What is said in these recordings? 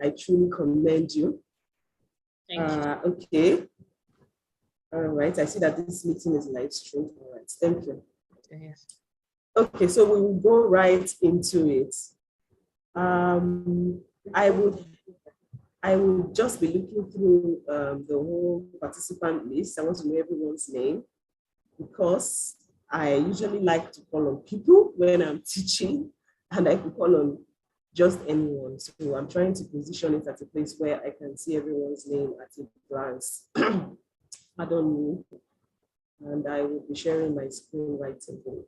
I truly commend you. Thank you. Okay. All right. I see that this meeting is live streamed. All right. Thank you. Yes. Okay, so we will go right into it. I would just be looking through the whole participant list. I want to know everyone's name because I usually like to call on people when I'm teaching, and I can call on just anyone. So I'm trying to position it at a place where I can see everyone's name at a glance. Pardon me. And I will be sharing my screen right away.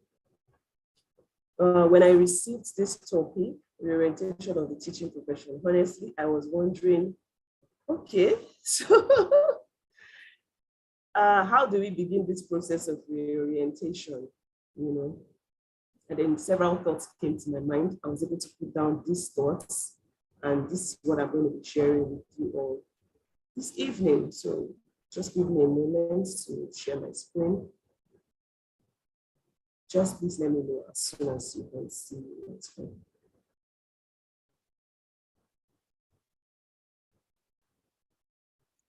When I received this topic, reorientation of the teaching profession, honestly, I was wondering, okay, so how do we begin this process of reorientation, you know? And then several thoughts came to my mind. I was able to put down these thoughts, and this is what I'm going to be sharing with you all this evening. So just give me a moment to share my screen. Just please let me know as soon as you can see my screen.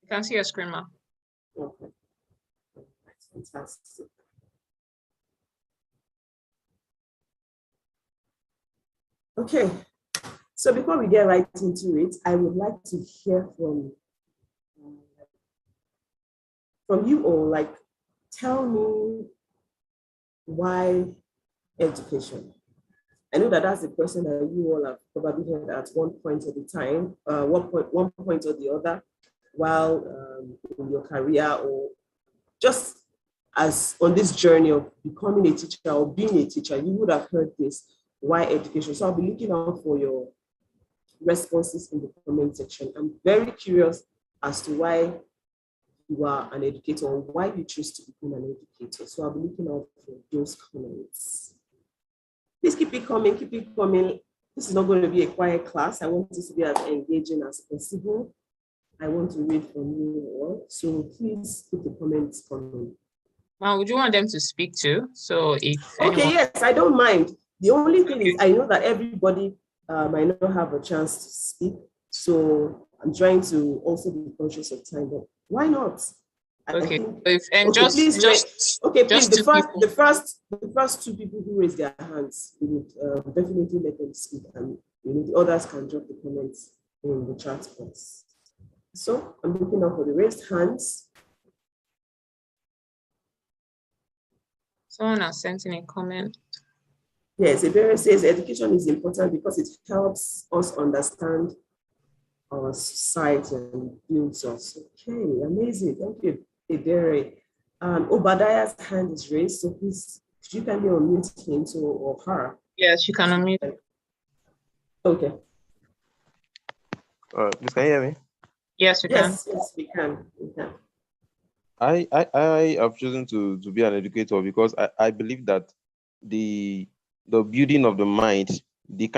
You can see your screen, Ma. Okay. That's fantastic. Okay, so before we get right into it, I would like to hear from you all. Like, tell me why education? I know that that's a question that you all have probably heard at one point at a time, one point or the other, while in your career or just as on this journey of becoming a teacher or being a teacher, you would have heard this, why education? So I'll be looking out for your responses in the comment section. I'm very curious as to why you are an educator or why you choose to become an educator. So I'll be looking out for those comments. Please keep it coming, keep it coming. This is not going to be a quiet class. I want this to be as engaging as possible. I want to read from you all. So please keep the comments coming. Well, would you want them to speak too? So if okay, yes, I don't mind. The only thing is I know that everybody might not have a chance to speak. So I'm trying to also be conscious of time, but why not? Okay. Please, the first two people who raise their hands, we would definitely let them speak, and the others can drop the comments in the chat box. So I'm looking out for the raised hands. Someone has sent in a comment. Yes, Iberi says education is important because it helps us understand our society and builds us. Okay, amazing. Thank you, Iberi. Obadiah's hand is raised, so please, you can be unmute him or her. Yes, you can unmute. Okay. Please, can you hear me? Yes, we can. Yes, we can. We can. I have chosen to be an educator because I believe that the building of the mind, the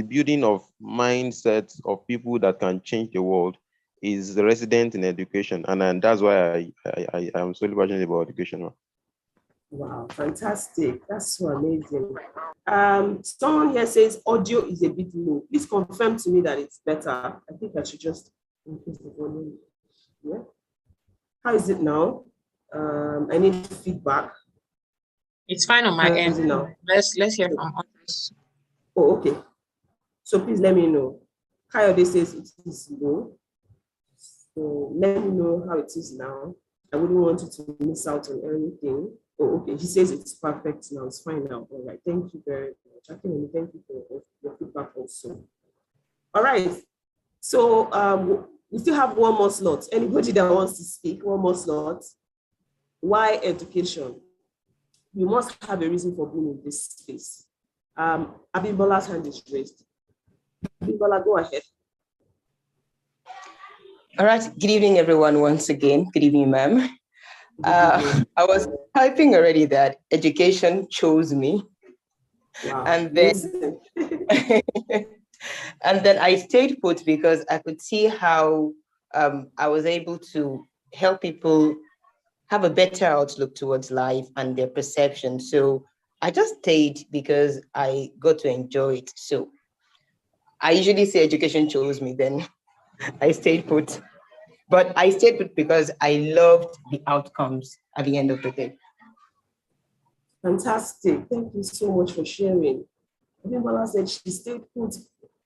building of mindsets of people that can change the world is resident in education, and that's why I am so passionate about education. Wow, fantastic. That's so amazing. Someone here says audio is a bit low. Please confirm to me that it's better. I think I should just increase the volume. Yeah. How is it now? I need feedback. It's fine on my end. Let's hear from others. Oh, okay. So please let me know. Kayode says it is low. So let me know how it is now. I wouldn't want you to miss out on anything. Oh, okay. He says it's perfect now. It's fine now. All right. Thank you very much. Thank you for your feedback also. All right. So we still have one more slot. Anybody that wants to speak, one more slot. Why education? You must have a reason for being in this space. Abimbola's hand is raised. Abimbola, go ahead. All right. Good evening, everyone, once again. Good evening, ma'am. I was typing already that education chose me. Wow. And then, and then I stayed put because I could see how I was able to help people have a better outlook towards life and their perception. So I just stayed because I got to enjoy it. So I usually say education chose me, then I stayed put. But I stayed put because I loved the outcomes at the end of the day. Fantastic. Thank you so much for sharing. Abimbola said she stayed put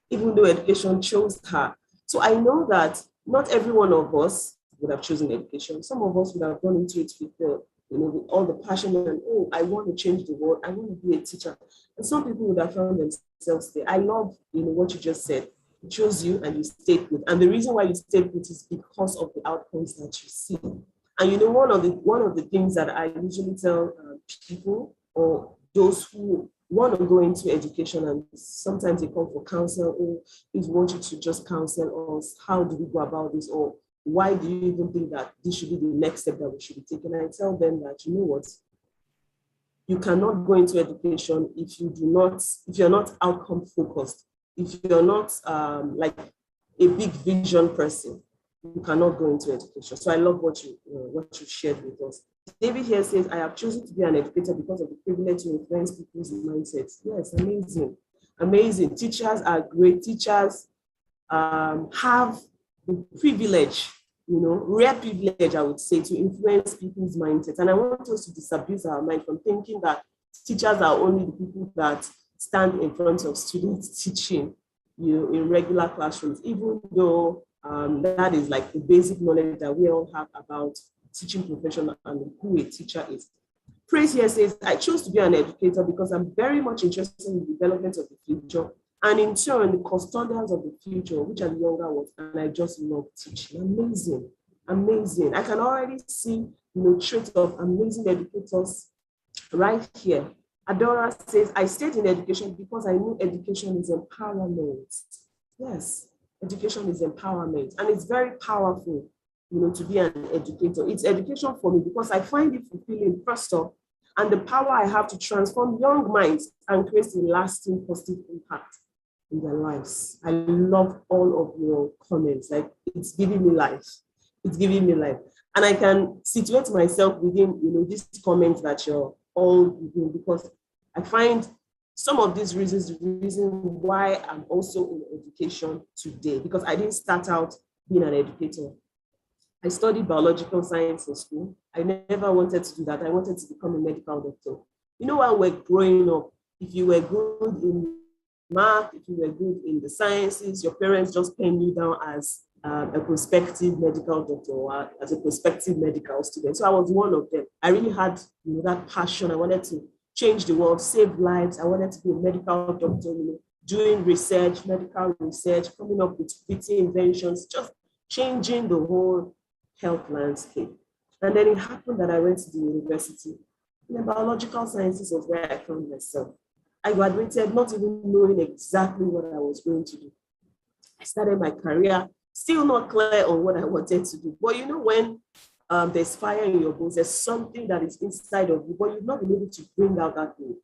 even though education chose her. So I know that not every one of us would have chosen education. Some of us would have gone into it with with all the passion and, oh, I want to change the world. I want to be a teacher. And some people would have found themselves there. I love, what you just said. It chose you and you stayed put. And the reason why you stayed put is because of the outcomes that you see. And one of the things that I usually tell people or those who want to go into education and sometimes they come for counsel, oh, please want you to just counsel us. How do we go about this? Or why do you even think that this should be the next step that we should be taking? I tell them that, you know what, you cannot go into education if you're not outcome focused, if you're not like a big vision person, you cannot go into education. So I love what you shared with us. David here says, I have chosen to be an educator because of the privilege to influence people's mindsets. Yes, amazing. Amazing. Teachers are great. Teachers have the privilege, rare privilege, I would say, to influence people's mindsets. And I want us to disabuse our mind from thinking that teachers are only the people that stand in front of students teaching, in regular classrooms, even though that is like the basic knowledge that we all have about teaching profession and who a teacher is. Praise here says, I chose to be an educator because I'm very much interested in the development of the future and in turn the custodians of the future, which are the younger ones, and I just love teaching. Amazing, amazing. I can already see, traits of amazing educators right here. Adora says, I stayed in education because I knew education is empowerment. Yes, education is empowerment, and it's very powerful, to be an educator. It's education for me because I find it fulfilling, first off, and the power I have to transform young minds and create a lasting positive impact in their lives. I love all of your comments. Like, it's giving me life. It's giving me life. And I can situate myself within, these comments that you're all doing, because I find some of these reasons the reason why I'm also in education today, because I didn't start out being an educator. I studied biological science in school. I never wanted to do that. I wanted to become a medical doctor. While we're growing up, if you were good in math, if you were good in the sciences, your parents just pen you down as a prospective medical doctor or as a prospective medical student. So I was one of them. I really had that passion. I wanted to change the world, save lives. I wanted to be a medical doctor, doing research, medical research, coming up with witty inventions, just changing the whole health landscape. And then it happened that I went to the university. In the biological sciences was where I found myself. I graduated not even knowing exactly what I was going to do. I started my career still not clear on what I wanted to do. But when there's fire in your bones, there's something that is inside of you, but you've not been able to bring out that thing.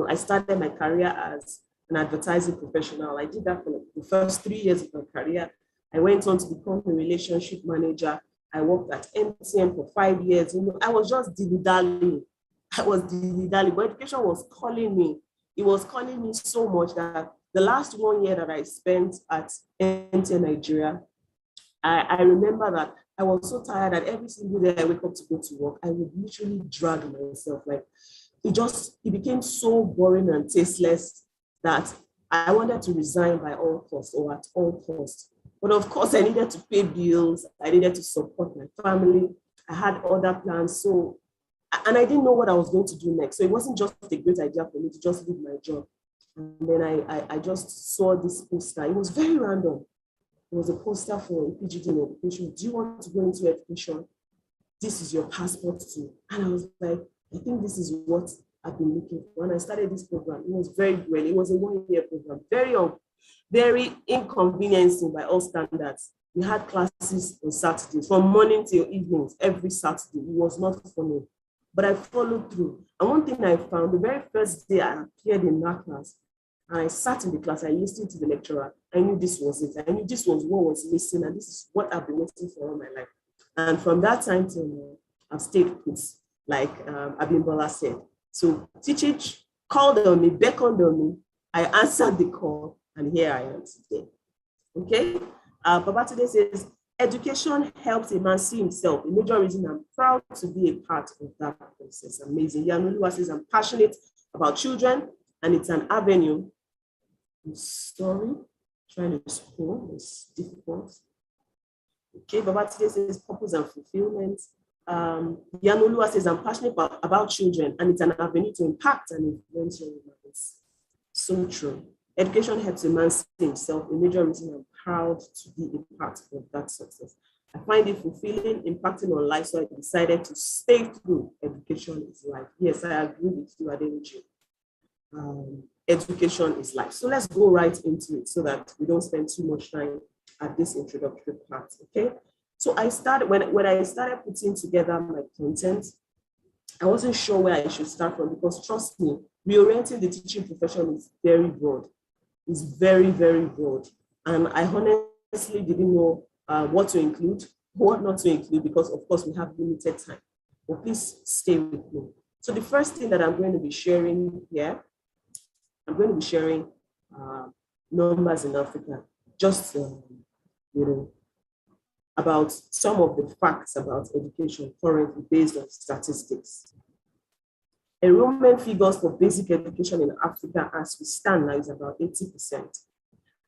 I started my career as an advertising professional. I did that for the first 3 years of my career. I went on to become a relationship manager. I worked at MTN for 5 years. I was just dilly-dallying. But education was calling me. It was calling me so much that the last 1 year that I spent at MTN Nigeria, I remember that I was so tired that every single day I wake up to go to work, I would literally drag myself. Like, it became so boring and tasteless that I wanted to resign by all costs or at all costs. But of course, I needed to pay bills. I needed to support my family. I had other plans. And I didn't know what I was going to do next. So it wasn't just a great idea for me to just leave my job. And then I just saw this poster. It was very random. It was a poster for PGD in education. Do you want to go into education? This is your passport too. And I was like, I think this is what I've been looking for. When I started this program, it was very great. It was a 1 year program, very inconveniencing by all standards. We had classes on Saturdays, from morning till evenings, every Saturday. It was not for me, but I followed through. And one thing I found, the very first day I appeared in that class, and I sat in the class, I listened to the lecturer. I knew this was it. I knew this was what was missing, and this is what I've been waiting for all my life. And from that time till now, I've stayed put, like Abimbola said. So teaching called on me, beckoned on me. I answered the call, And here I am today. Okay? Babatunde says, education helps a man see himself. A major reason I'm proud to be a part of that process. Amazing. Yanuluwa says, I'm passionate about children, and it's an avenue. I'm sorry, trying to scroll, it's difficult. Okay, Babatunde says, purpose and fulfillment. Yanuluwa says, I'm passionate about children, and it's an avenue to impact and influence young minds. So true. Education helps a man see himself. A major reason I'm proud to be a part of that success. I find it fulfilling, impacting on life, so I decided to stay through. Education is life. Yes, I agree with you, Adeniji. Education is life. So let's go right into it so that we don't spend too much time at this introductory part, okay? So I started, when I started putting together my content, I wasn't sure where I should start from, because trust me, reorienting the teaching profession is very broad. It's very, very broad. And I honestly didn't know what to include, what not to include, because of course we have limited time. But please stay with me. So the first thing that I'm going to be sharing here, I'm going to be sharing numbers in Africa, just about some of the facts about education currently based on statistics. Enrollment figures for basic education in Africa as we stand now is about 80%.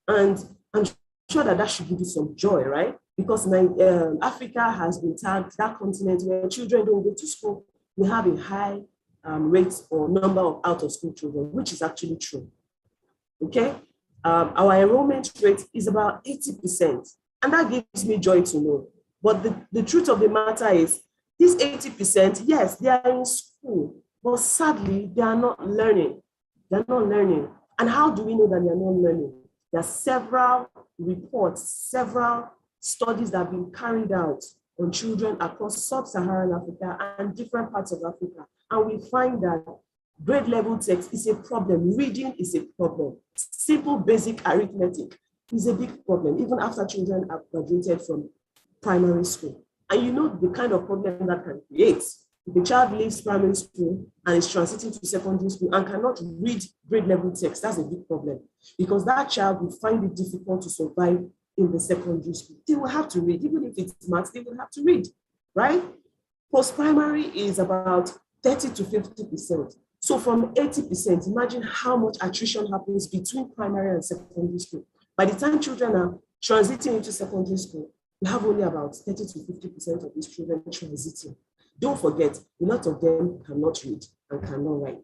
And I'm sure that should give you some joy, right? Because Africa has been tagged that continent where children don't go to school. We have a high rate or number of out-of-school children, which is actually true. Okay? Our enrollment rate is about 80%. And that gives me joy to know. But the truth of the matter is, this 80%, yes, they are in school, but sadly, they are not learning. They're not learning. And how do we know that they're not learning? There are several reports, several studies that have been carried out on children across sub-Saharan Africa and different parts of Africa. And we find that grade level text is a problem. Reading is a problem. Simple basic arithmetic is a big problem, even after children have graduated from primary school. And you know the kind of problem that can create. If a child leaves primary school and is transiting to secondary school and cannot read grade level text, that's a big problem, because that child will find it difficult to survive in the secondary school. They will have to read, even if it's maths, they will have to read, right? Post-primary is about 30 to 50%. So from 80%, imagine how much attrition happens between primary and secondary school. By the time children are transiting into secondary school, we have only about 30 to 50% of these children transiting. Don't forget, a lot of them cannot read and cannot write.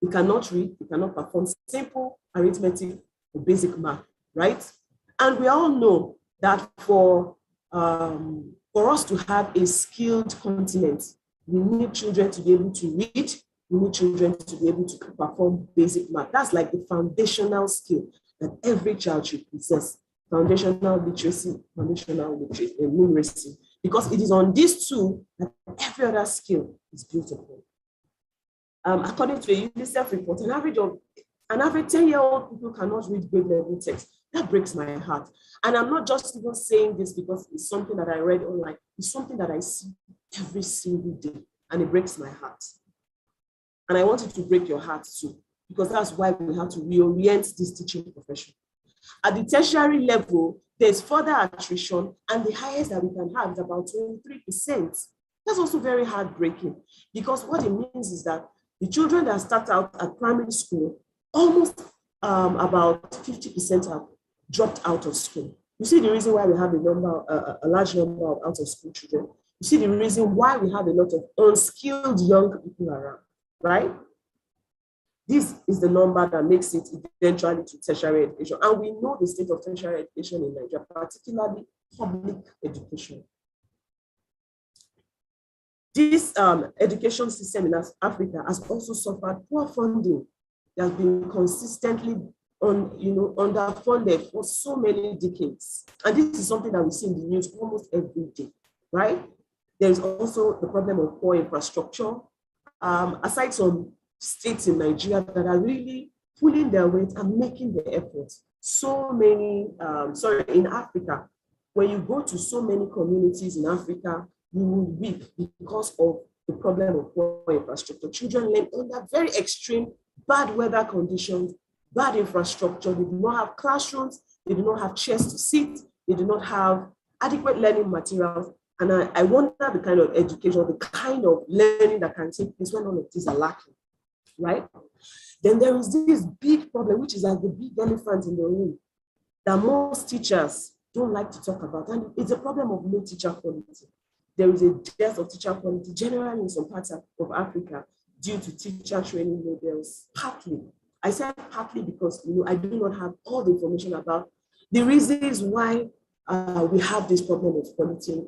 They cannot read, they cannot perform simple arithmetic or basic math, right? And we all know that for us to have a skilled continent, we need children to be able to read, we need children to be able to perform basic math. That's like the foundational skill that every child should possess. Foundational literacy, numeracy, because it is on these two that every other skill is built upon. According to a UNICEF report, an average 10-year-old people cannot read grade level text. That breaks my heart. And I'm not just even saying this because it's something that I read online. It's something that I see every single day, and it breaks my heart. And I want it to break your heart too, because that's why we have to reorient this teaching profession. At the tertiary level, there's further attrition, and the highest that we can have is about 23%. That's also very heartbreaking, because what it means is that the children that start out at primary school, almost about 50% have dropped out of school. You see the reason why we have a large number of out-of-school children. You see the reason why we have a lot of unskilled young people around, right? This is the number that makes it eventually to tertiary education. And we know the state of tertiary education in Nigeria, particularly public education. This education system in Africa has also suffered poor funding. It has been consistently underfunded for so many decades. And this is something that we see in the news almost every day, right? There is also the problem of poor infrastructure. Aside from states in Nigeria that are really pulling their weight and making the effort. So many, in Africa, when you go to so many communities in Africa, you will weep because of the problem of poor infrastructure. Children live under very extreme, bad weather conditions, bad infrastructure. They do not have classrooms. They do not have chairs to sit. They do not have adequate learning materials. And I wonder the kind of education, the kind of learning that can take place when all of these are lacking, right? Then there is this big problem, which is like the big elephant in the room, that most teachers don't like to talk about. And it's a problem of low teacher quality. There is a dearth of teacher quality generally in some parts of Africa due to teacher training models, partly. I said partly because I do not have all the information about the reasons why we have this problem of quality,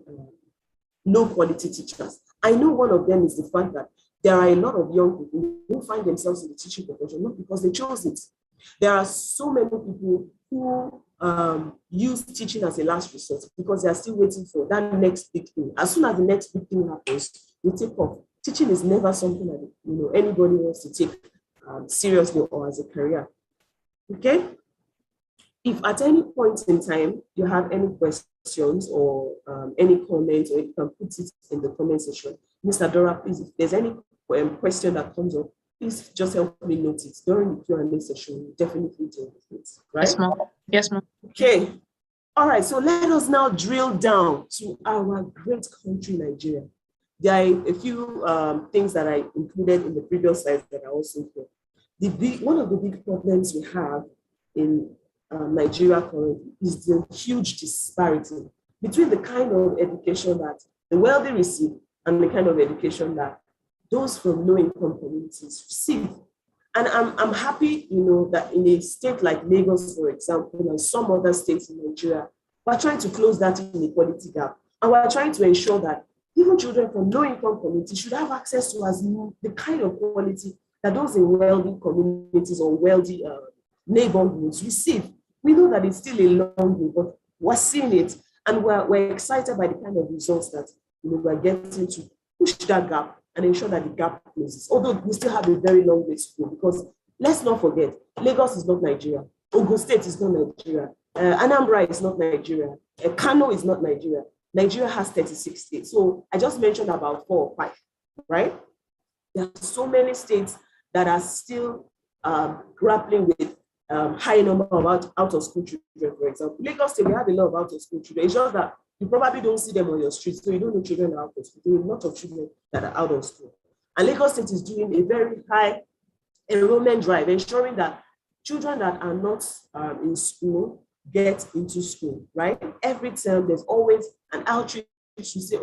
low quality teachers. I know one of them is the fact that there are a lot of young people who find themselves in the teaching profession, not because they chose it. There are so many people who use teaching as a last resort because they are still waiting for that next big thing. As soon as the next big thing happens, they take off. Teaching is never something that anybody wants to take seriously or as a career. Okay? If at any point in time you have any questions or any comments, or you can put it in the comment section. Mr. Dora, please, if there's any question that comes up, please just help me note it during the Q&A session. We'll definitely deal with it, right? Yes, ma'am. Yes, ma'am. Okay. All right. So let us now drill down to our great country, Nigeria. There are a few things that I included in the previous slides that are also here. One of the big problems we have in Nigeria currently is the huge disparity between the kind of education that the wealthy receive and the kind of education that those from low-income communities receive. And I'm happy, that in a state like Lagos, for example, and some other states in Nigeria, we're trying to close that inequality gap. And we're trying to ensure that even children from low-income communities should have access to the kind of quality that those in wealthy communities or wealthy neighborhoods receive. We know that it's still a long way, but we're seeing it. And we're excited by the kind of results that we're getting to push that gap and ensure that the gap closes. Although we still have a very long way to go, because let's not forget, Lagos is not Nigeria. Ogun State is not Nigeria. Anambra is not Nigeria. Kano is not Nigeria. Nigeria has 36 states. So I just mentioned about 4 or 5, right? There are so many states that are still grappling with high number of out-of-school children, for example. Lagos State, we have a lot of out-of-school children. It's just that you probably don't see them on your streets, so you don't know children are out of school. There are a lot of children that are out of school. And Lagos State is doing a very high enrollment drive, ensuring that children that are not in school get into school, right? Every term, there's always an outreach to say,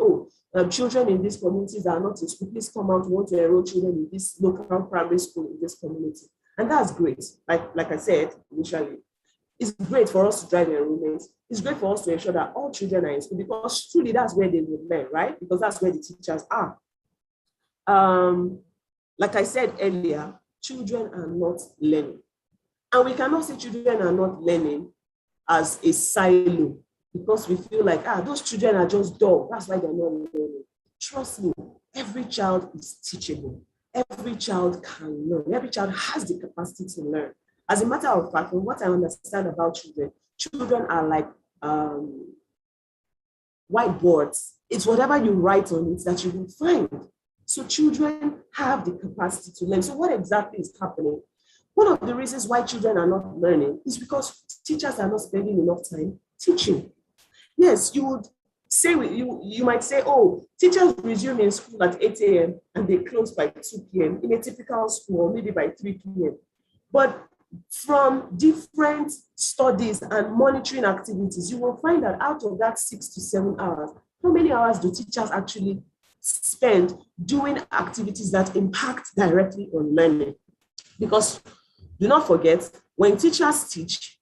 children in these communities that are not in school, please come out, we want to enroll children in this local primary school in this community. And that's great. Like I said initially, it's great for us to drive enrollment. It's great for us to ensure that all children are in school, because truly that's where they will learn, right? Because that's where the teachers are. Like I said earlier, children are not learning. And we cannot say children are not learning as a silo, because we feel like, those children are just dull. That's why they're not learning. Trust me, every child is teachable. Every child can learn. Every child has the capacity to learn. As a matter of fact, from what I understand about children are like whiteboards. It's whatever you write on it that you will find. So children have the capacity to learn. So what exactly is happening? One of the reasons why children are not learning is because teachers are not spending enough time teaching. Yes, you would say, you might say, teachers resume in school at 8 a.m. and they close by 2 p.m. in a typical school, or maybe by 3 p.m. But from different studies and monitoring activities, you will find that out of that 6 to 7 hours, how many hours do teachers actually spend doing activities that impact directly on learning? Because do not forget, when teachers teach,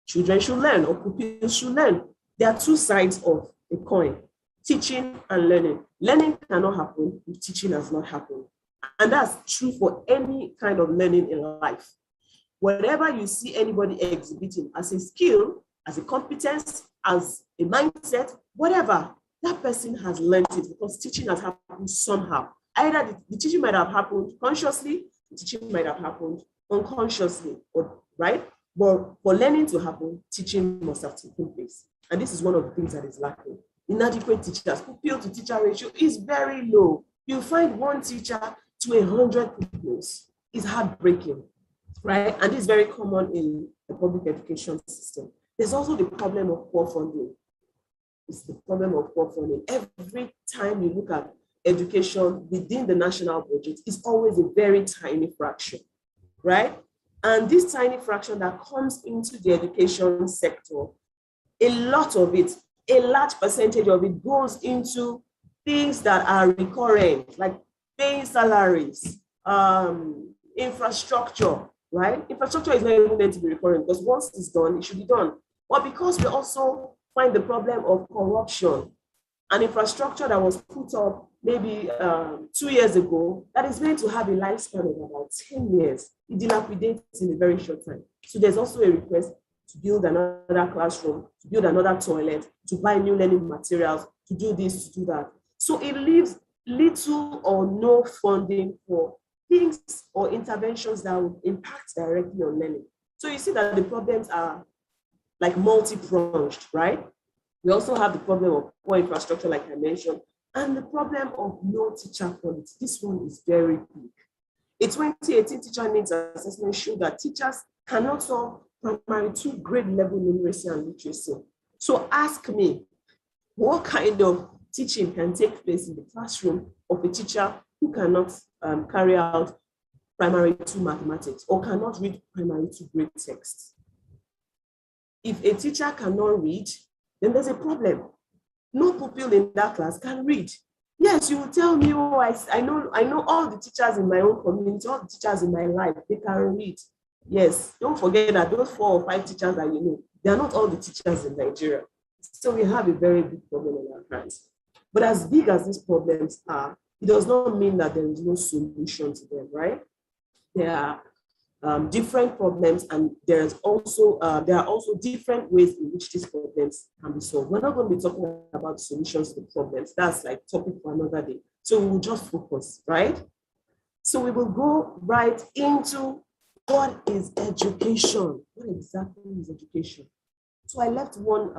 children should learn, or pupils should learn. There are 2 sides of a coin, teaching and learning. Learning cannot happen if teaching has not happened. And that's true for any kind of learning in life. Whatever you see anybody exhibiting as a skill, as a competence, as a mindset, whatever, that person has learned it, because teaching has happened somehow. Either the teaching might have happened consciously, the teaching might have happened unconsciously, right? But for learning to happen, teaching must have taken place. And this is one of the things that is lacking. Inadequate teachers, pupil to teacher ratio is very low. You find one teacher to 100 pupils. It's heartbreaking. right? And this is very common in the public education system. There's also the problem of poor funding. It's the problem of poor funding. Every time you look at education within the national budget, it's always a very tiny fraction, right? And this tiny fraction that comes into the education sector, a lot of it, a large percentage of it goes into things that are recurrent, like paying salaries, infrastructure, right? Infrastructure is not even meant to be recurrent because once it's done, it should be done. But because we also find the problem of corruption, an infrastructure that was put up maybe 2 years ago, that is meant to have a lifespan of about 10 years, it dilapidates in a very short time. So there's also a request to build another classroom, to build another toilet, to buy new learning materials, to do this, to do that. So it leaves little or no funding for things or interventions that will impact directly on learning. So you see that the problems are like multi-pronged, right? We also have the problem of poor infrastructure, like I mentioned, and the problem of low teacher quality. This one is very big. A 2018 teacher needs assessment showed that teachers cannot solve primary 2 grade level numeracy and literacy. So ask me, what kind of teaching can take place in the classroom of a teacher who cannot carry out primary 2 mathematics or cannot read primary 2 grade text? If a teacher cannot read, then there's a problem. No pupil in that class can read. Yes, you will tell me, oh, I know all the teachers in my own community, all the teachers in my life, they can read. Yes, don't forget that those 4 or 5 teachers that you know, they are not all the teachers in Nigeria. So we have a very big problem on our hands. But as big as these problems are, it does not mean that there is no solution to them, right? There are different problems, and there are also different ways in which these problems can be solved. We're not going to be talking about solutions to problems. That's like topic for another day. So we will just focus, right? So we will go right into what is education. What exactly is education? So I left one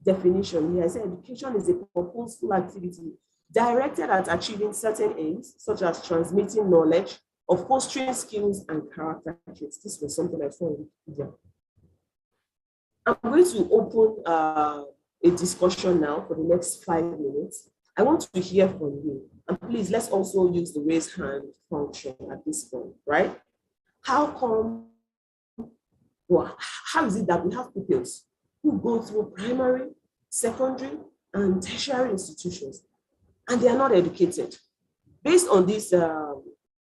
definition here. I said education is a purposeful activity directed at achieving certain aims, such as transmitting knowledge, of fostering skills and character traits. This was something I saw on Wikipedia. I'm going to open a discussion now for the next 5 minutes. I want to hear from you. And please, let's also use the raise hand function at this point, right? How is it that we have pupils who go through primary, secondary, and tertiary institutions, and they are not educated? Based on this,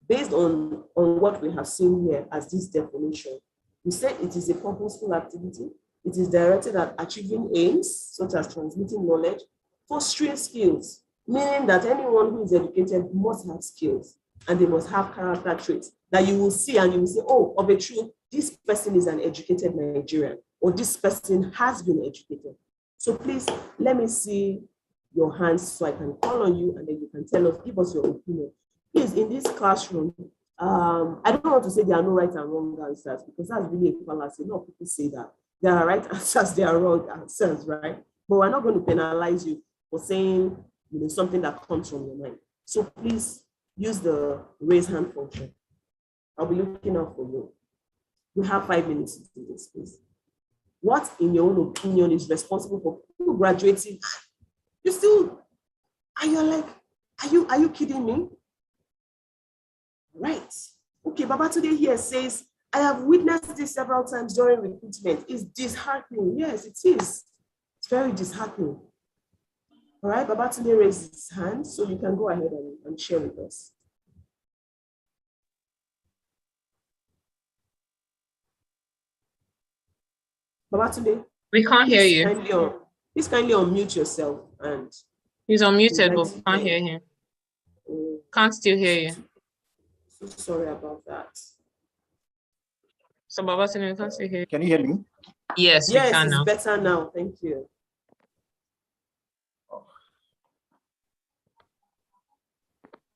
based on what we have seen here as this definition, we said it is a purposeful activity. It is directed at achieving aims, such as transmitting knowledge, fostering skills, meaning that anyone who is educated must have skills, and they must have character traits that you will see and you will say, oh, of a truth, this person is an educated Nigerian, or this person has been educated. So please, let me see your hands so I can call on you, and then you can tell us, give us your opinion. Please, in this classroom, I don't want to say there are no right and wrong answers, because that's really a fallacy. A lot of people say that there are right answers, there are wrong answers, right? But we're not going to penalize you for saying, something that comes from your mind. So please use the raise hand function. I'll be looking out for you. We have 5 minutes to do this, please. What, in your own opinion, is responsible for people graduating? You still, and you're like, are you kidding me? Right. Okay, Babatunde here says, I have witnessed this several times during recruitment. It's disheartening. Yes, it is. It's very disheartening. All right, Babatunde raised his hand, so you can go ahead and share with us. Babatunde. We can't hear you. Please kindly unmute yourself. And he's unmuted, but we can't hear him. Can't still hear you. So sorry about that. So Babatunde, we can't still hear you. Can you hear me? Yes, we can now. It's better now. Thank you.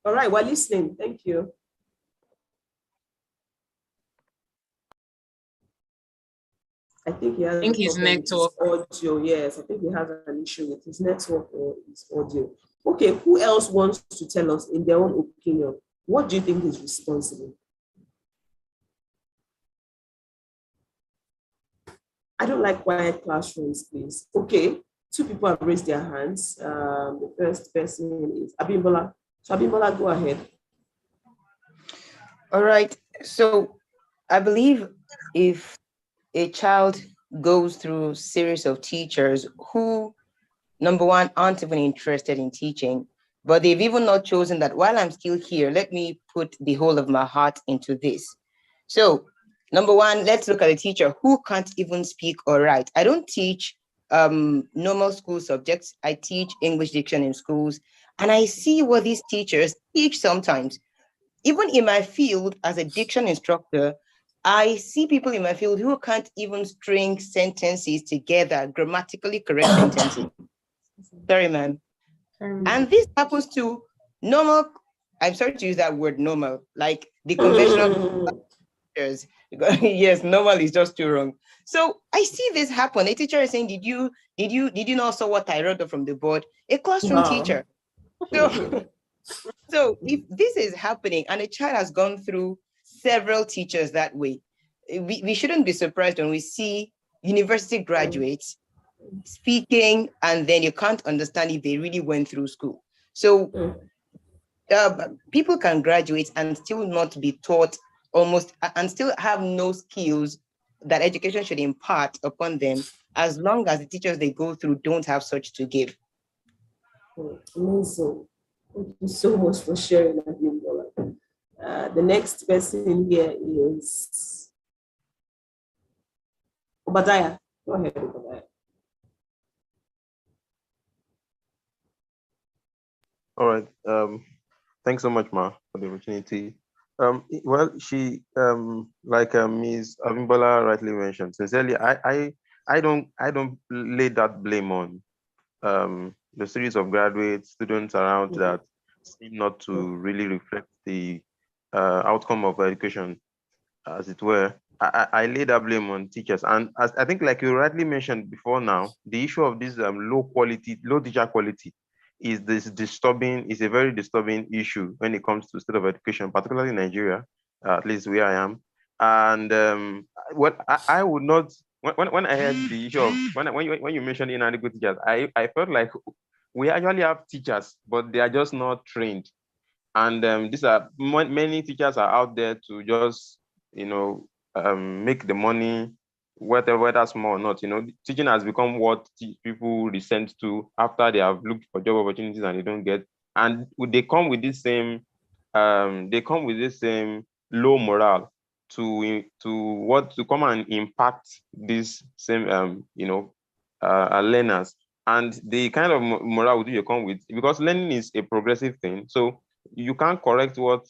All right, we're listening. Thank you. I think he has his network. Audio. Yes, I think he has an issue with his network or his audio. Okay, who else wants to tell us, in their own opinion, what do you think is responsible? I don't like quiet classrooms, please. Okay, two people have raised their hands. The first person is Abimbola. So Abimbola, go ahead. All right. So I believe if a child goes through a series of teachers who, number one, aren't even interested in teaching, but they've even not chosen that while I'm still here, let me put the whole of my heart into this. So, number one, let's look at a teacher who can't even speak or write. I don't teach normal school subjects. I teach English diction in schools, and I see what these teachers teach sometimes. Even in my field as a diction instructor, I see people in my field who can't even string sentences together, grammatically correct sentences. Sorry, ma'am. And this happens to normal, I'm sorry to use that word normal, like the conventional teachers. Yes, normal is just too wrong. So I see this happen. A teacher is saying, did you not saw what I wrote from the board? A classroom teacher. So if this is happening and a child has gone through several teachers that way, we shouldn't be surprised when we see university graduates speaking and then you can't understand if they really went through school. So people can graduate and still not be taught almost and still have no skills that education should impart upon them as long as the teachers they go through don't have such to give. Amazing. Thank you so much for sharing that, Bimbola. The next person here is Obadiah. Go ahead, Obadiah. All right. Thanks so much, Ma, for the opportunity. Well, she like Ms. Abimbola rightly mentioned. Sincerely, I don't lay that blame on the series of graduate students around that seem not to really reflect the outcome of education, as it were. I lay that blame on teachers, and as I think, like you rightly mentioned before, now the issue of this low teacher quality is a very disturbing issue when it comes to state of education, particularly in Nigeria, at least where I am. And what I would not when I heard the issue of when you mentioned inadequate teachers, I felt like we actually have teachers, but they are just not trained. And these are many teachers are out there to just make the money, whether small or not. Teaching has become what people resent to after they have looked for job opportunities and they don't get. And they come with this same low morale to come and impact this same learners. And the kind of morale you come with, because learning is a progressive thing, so you can't correct what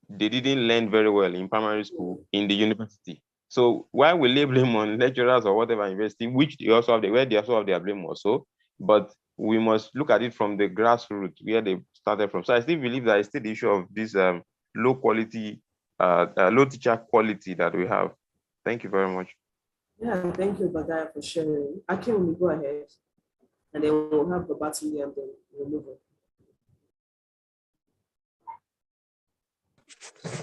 they didn't learn very well in primary school in the university. So why we lay blame on lecturers or whatever university, which they also have where they also have their blame also, but we must look at it from the grassroots where they started from. So I still believe that it's still the issue of this low teacher quality that we have. Thank you very much. Yeah, thank you, Badaya, for sharing. Akin, we go ahead, and then we'll have the battle and then we'll move on.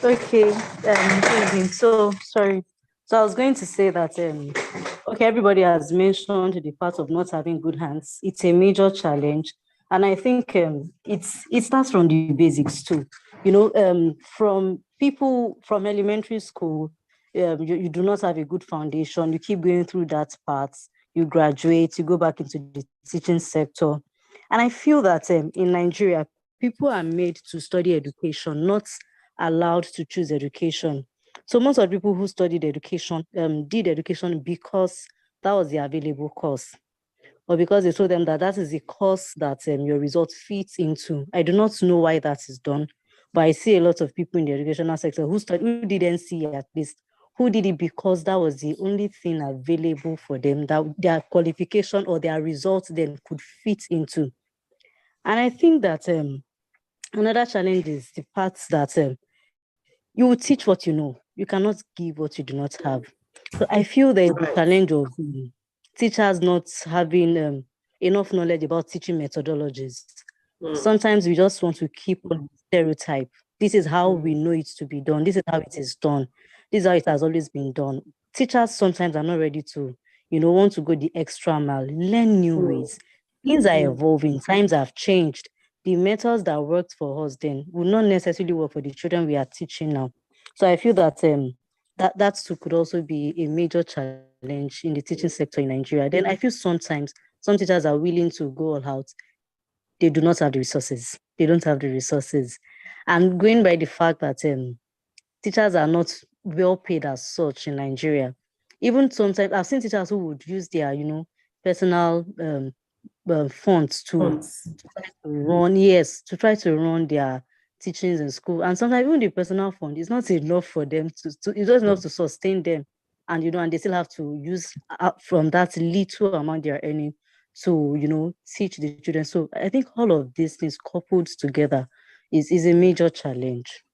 Okay, good evening. So sorry. So I was going to say that okay, everybody has mentioned the part of not having good hands. It's a major challenge. And I think it starts from the basics too. From people from elementary school, you do not have a good foundation. You keep going through that part. You graduate, you go back into the teaching sector. And I feel that in Nigeria, people are made to study education, not allowed to choose education. So most of the people who studied education did education because that was the available course, or because they told them that is the course that your results fits into. I do not know why that is done, but I see a lot of people in the educational sector who didn't see it, at least, who did it because that was the only thing available for them, that their qualification or their results then could fit into. And I think that another challenge is the part that you will teach what you know. You cannot give what you do not have. So I feel there is a challenge of teachers not having enough knowledge about teaching methodologies. Sometimes we just want to keep on stereotype. This is how we know it to be done. This is how it is done. This is how it has always been done. Teachers sometimes are not ready to, want to go the extra mile, learn new ways. Things are evolving, times have changed. The methods that worked for us then will not necessarily work for the children we are teaching now. So I feel that that too could also be a major challenge in the teaching sector in Nigeria. Then I feel sometimes some teachers are willing to go all out. They do not have the resources. They don't have the resources. And going by the fact that teachers are not well paid as such in Nigeria. Even sometimes I've seen teachers who would use their, personal funds to try to run, to try to run their teachings in school. And sometimes even the personal fund is not enough for them it's not enough to sustain them. And, and they still have to use from that little amount they're earning to, teach the children. So I think all of these things coupled together is a major challenge.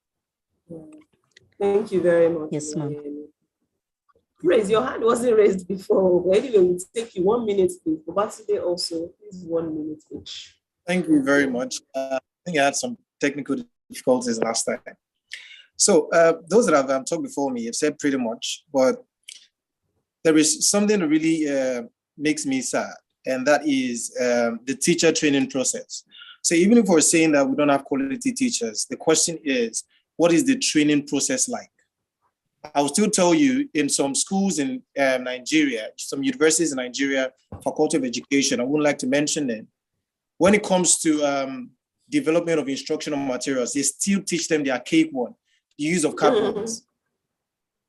Thank you very much. Yes, ma'am. Praise, your hand wasn't raised before. But anyway, we'll take you 1 minute, please. For today also, please 1 minute each. Thank you very much. I think I had some technical difficulties last time. So those that have talked before me have said pretty much, but there is something that really makes me sad, and that is the teacher training process. So even if we're saying that we don't have quality teachers, the question is, what is the training process like? I will still tell you, in some schools in Nigeria, some universities in Nigeria, Faculty of Education, I wouldn't like to mention them. When it comes to development of instructional materials, they still teach them the archaic one, the use of cardboards.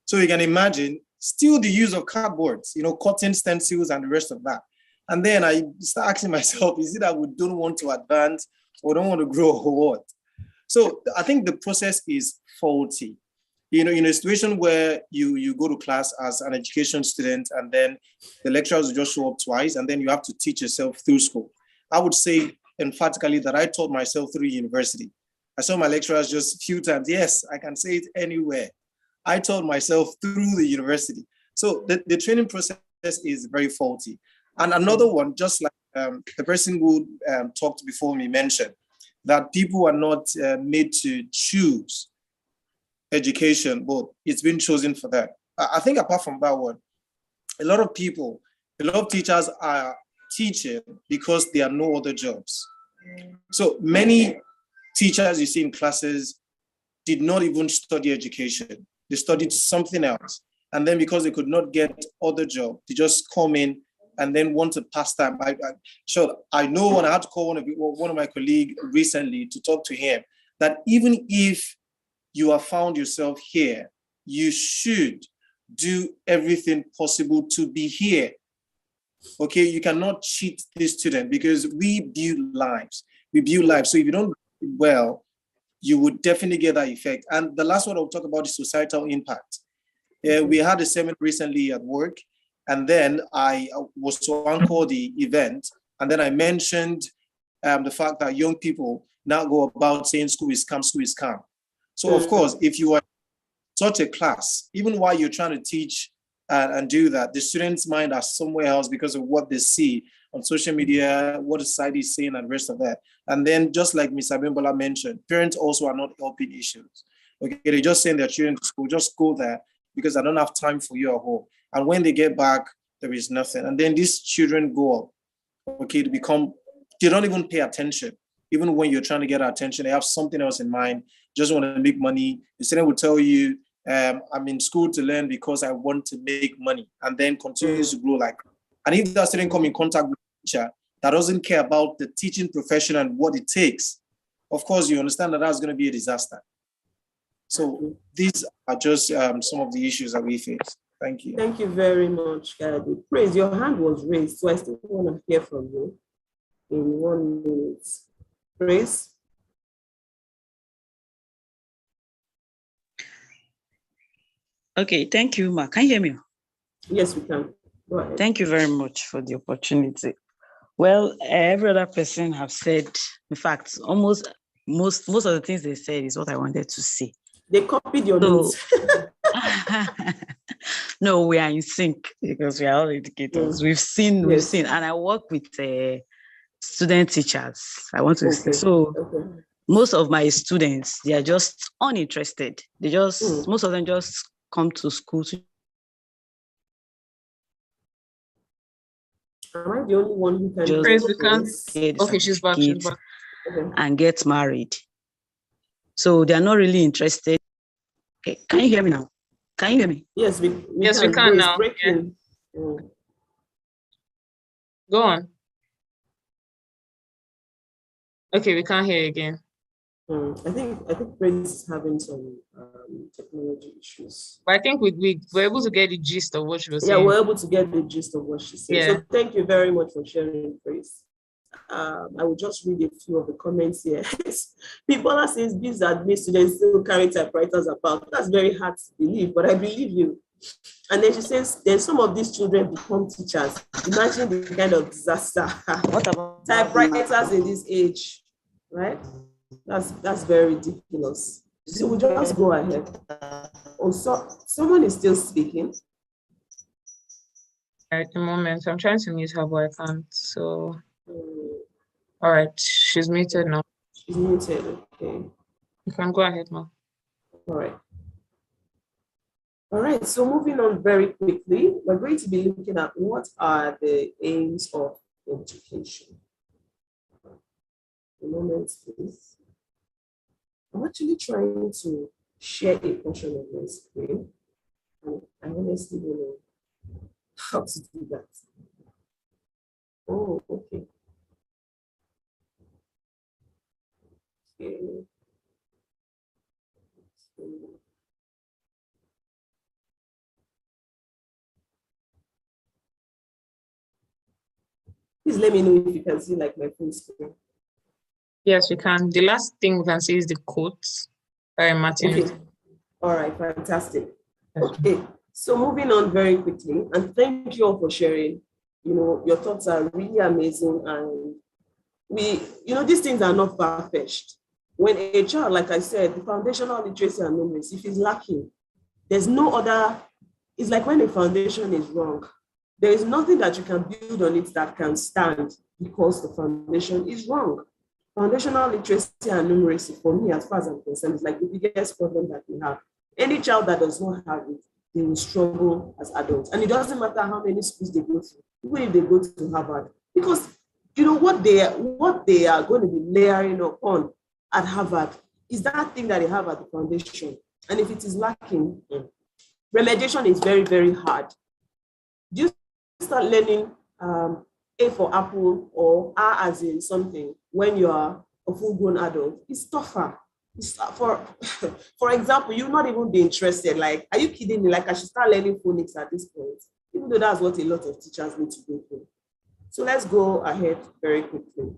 So you can imagine, still the use of cardboards, cotton stencils and the rest of that. And then I start asking myself, is it that we don't want to advance or don't want to grow or what? So I think the process is faulty. In a situation where you go to class as an education student and then the lecturers will just show up twice and then you have to teach yourself through school. I would say emphatically that I taught myself through university. I saw my lecturers just a few times. Yes, I can say it anywhere. I taught myself through the university. So the training process is very faulty. And another one, just like the person who talked before me mentioned, that people are not made to choose education, but it's been chosen for them. I think apart from that one, a lot of teachers are teaching because there are no other jobs. So many teachers you see in classes did not even study education. They studied something else. And then because they could not get other job, they just come in and then want to pass time. I know when I had to call one of my colleagues recently to talk to him, that even if you have found yourself here, you should do everything possible to be here. Okay, you cannot cheat this student because we build lives. So if you don't do it well, you would definitely get that effect. And the last one I'll talk about is societal impact. We had a seminar recently at work, and then I was to anchor the event, and then I mentioned the fact that young people now go about saying school is calm, school is calm. So of course, if you are such a class, even while you're trying to teach and do that, the students' mind are somewhere else because of what they see on social media, what the society is saying, and the rest of that. And then just like Ms. Abimbola mentioned, parents also are not helping issues. Okay, they just send their children to school, just go there because I don't have time for you at home. And when they get back, there is nothing. And then these children go up, okay, they don't even pay attention. Even when you're trying to get attention, they have something else in mind, just want to make money. The student will tell you, I'm in school to learn because I want to make money, and then continues to grow like. And if that student come in contact with a teacher that doesn't care about the teaching profession and what it takes, of course, you understand that that's going to be a disaster. So these are just some of the issues that we face. Thank you. Thank you very much, Gadi. Praise, your hand was raised, so I still want to hear from you in 1 minute. Praise. Okay, thank you, Ma. Can you hear me? Yes, we can. Go ahead. Thank you very much for the opportunity. Well, every other person have said, in fact, almost most of the things they said is what I wanted to say. They copied your notes. No, we are in sync because we are all educators. We've seen, and I work with student teachers. I want to say so. Most of my students, they are just uninterested. They just most of them just come to school to Am I the only one who can Just Praise, we can't. get the Okay, she's back. She's certificate back. Okay. and get married. So they are not really interested. Okay, can you hear me now? Can you hear me? Yes, we Yes, can. we can No, it's now. breaking. Go on. Okay, we can't hear again. I think Prince is having some technology issues. But I think we were able to get the gist of what she was Yeah, saying. we're able to get the gist of what she said. Yeah. So thank you very much for sharing, Grace. I will just read a few of the comments here. People says these admin students still carry typewriters about. That's very hard to believe, but I believe you. And then she says, then some of these children become teachers. Imagine the kind of disaster. What about typewriters in this age, right? That's very ridiculous. So we'll just go ahead. Oh, so someone is still speaking. At the moment, I'm trying to mute her, but I can't. So, all right, she's muted now. She's muted. Okay. You can go ahead now. All right. All right. So moving on very quickly, we're going to be looking at what are the aims of education. A moment, please. I'm actually trying to share a portion of my screen, and I honestly don't know how to do that. Oh, okay. Okay. Please let me know if you can see like my full screen. Yes, we can. The last thing we can see is the quotes by Martin. Okay. All right, fantastic. Okay, so moving on very quickly, and thank you all for sharing. Your thoughts are really amazing, and these things are not far-fetched. When a child, like I said, the foundational literacy and numeracy, if it's lacking, there's no other. It's like when a foundation is wrong, there is nothing that you can build on it that can stand because the foundation is wrong. Foundational literacy and numeracy, for me, as far as I'm concerned, is like the biggest problem that we have. Any child that does not have it, they will struggle as adults. And it doesn't matter how many schools they go to, even if they go to Harvard, because what they are going to be layering upon at Harvard is that thing that they have at the foundation. And if it is lacking, remediation is very, very hard. Do you start learning A for apple or R as in something when you are a full-grown adult? It's tougher. For example, you'll not even be interested. Like, are you kidding me? Like, I should start learning phonics at this point, even though that's what a lot of teachers need to go through. So let's go ahead very quickly.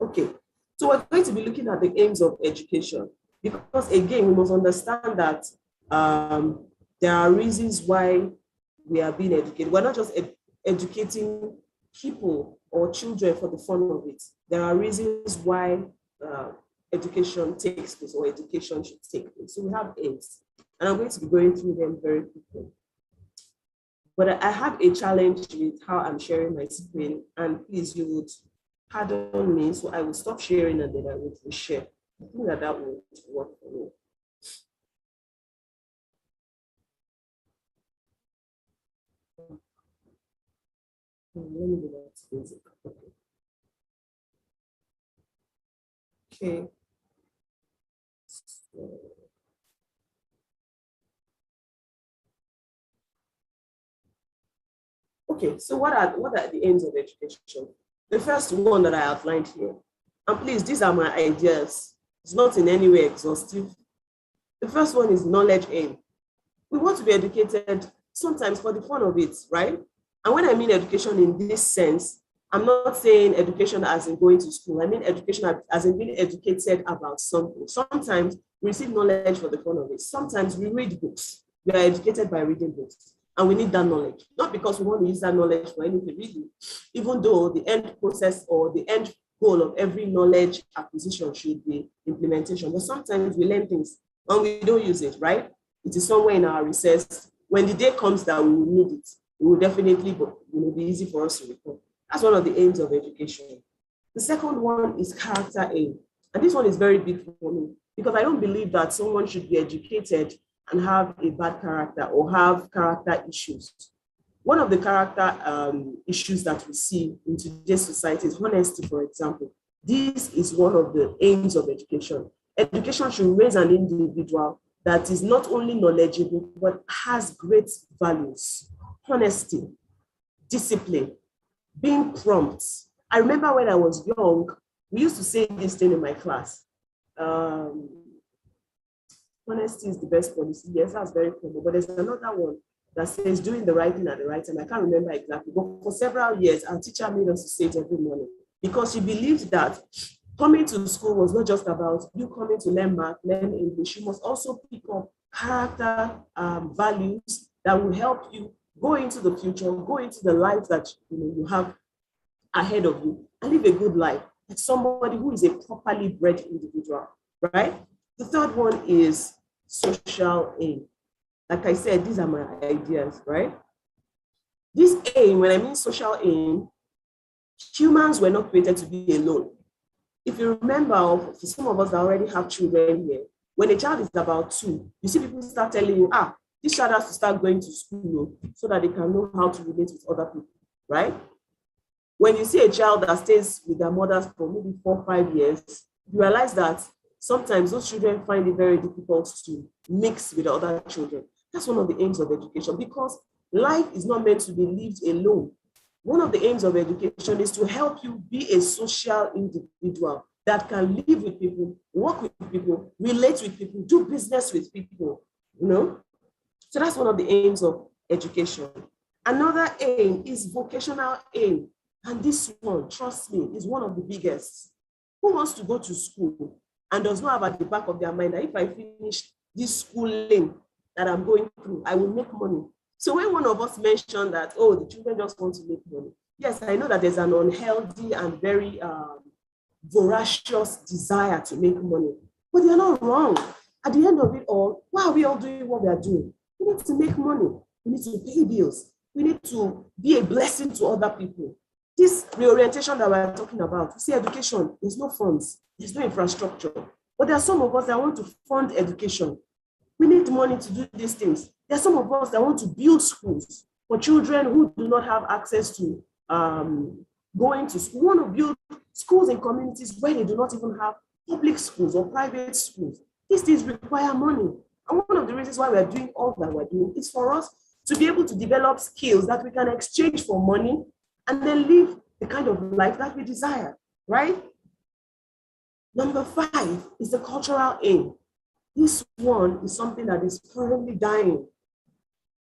Okay, so we're going to be looking at the aims of education, because again, we must understand that there are reasons why we are being educated. We're not just educating people or children for the fun of it. There are reasons why education takes place, or education should take place. So we have aims, and I'm going to be going through them very quickly. But I have a challenge with how I'm sharing my screen, and please, you would pardon me, so I will stop sharing and then I will share. I think that will work for me. Let me go back to basic. Okay. Okay, so what are the aims of education? The first one that I outlined here, and please, these are my ideas. It's not in any way exhaustive. The first one is knowledge aim. We want to be educated sometimes for the fun of it, right? And when I mean education in this sense, I'm not saying education as in going to school. I mean education as in being educated about something. Sometimes we receive knowledge for the fun of it. Sometimes we read books. We are educated by reading books. And we need that knowledge, not because we want to use that knowledge for anything really, even though the end process or the end goal of every knowledge acquisition should be implementation. But sometimes we learn things and we don't use it, right? It is somewhere in our recess. When the day comes that we will need it, it will definitely be easy for us to recall. That's one of the aims of education. The second one is character aim. And this one is very big for me, because I don't believe that someone should be educated and have a bad character or have character issues. One of the character issues that we see in today's society is honesty, for example. This is one of the aims of education. Education should raise an individual that is not only knowledgeable, but has great values, honesty, discipline, being prompt. I remember when I was young, we used to say this thing in my class. Honesty is the best policy. Yes, that's very common. But there's another one that says doing the right thing at the right time. I can't remember exactly, but for several years, our teacher made us to say it every morning because she believed that coming to school was not just about you coming to learn math, learn English. You must also pick up character values that will help you go into the future, go into the life that you have ahead of you and live a good life. Like somebody who is a properly bred individual, right? The third one is social aim. Like I said, these are my ideas, right? This aim, when I mean social aim, humans were not created to be alone. If you remember, for some of us that already have children here, when a child is about 2, you see people start telling you, this child has to start going to school so that they can know how to relate with other people, right? When you see a child that stays with their mothers for maybe 4 or 5 years, you realize that sometimes those children find it very difficult to mix with the other children. That's one of the aims of education because life is not meant to be lived alone. One of the aims of education is to help you be a social individual that can live with people, work with people, relate with people, do business with people, So that's one of the aims of education. Another aim is vocational aim. And this one, trust me, is one of the biggest. Who wants to go to school and does not have at the back of their mind that if I finish this schooling that I'm going through, I will make money? So when one of us mentioned that, the children just want to make money. Yes, I know that there's an unhealthy and very voracious desire to make money, but they're not wrong. At the end of it all, why are we all doing what we are doing? We need to make money. We need to pay bills. We need to be a blessing to other people. This reorientation that we're talking about, you see, education, there's no funds, there's no infrastructure. But there are some of us that want to fund education. We need money to do these things. There are some of us that want to build schools for children who do not have access to going to school. We want to build schools in communities where they do not even have public schools or private schools. These things require money. And one of the reasons why we're doing all that we're doing is for us to be able to develop skills that we can exchange for money and then live the kind of life that we desire, right? Number 5 is the cultural aim. This one is something that is currently dying.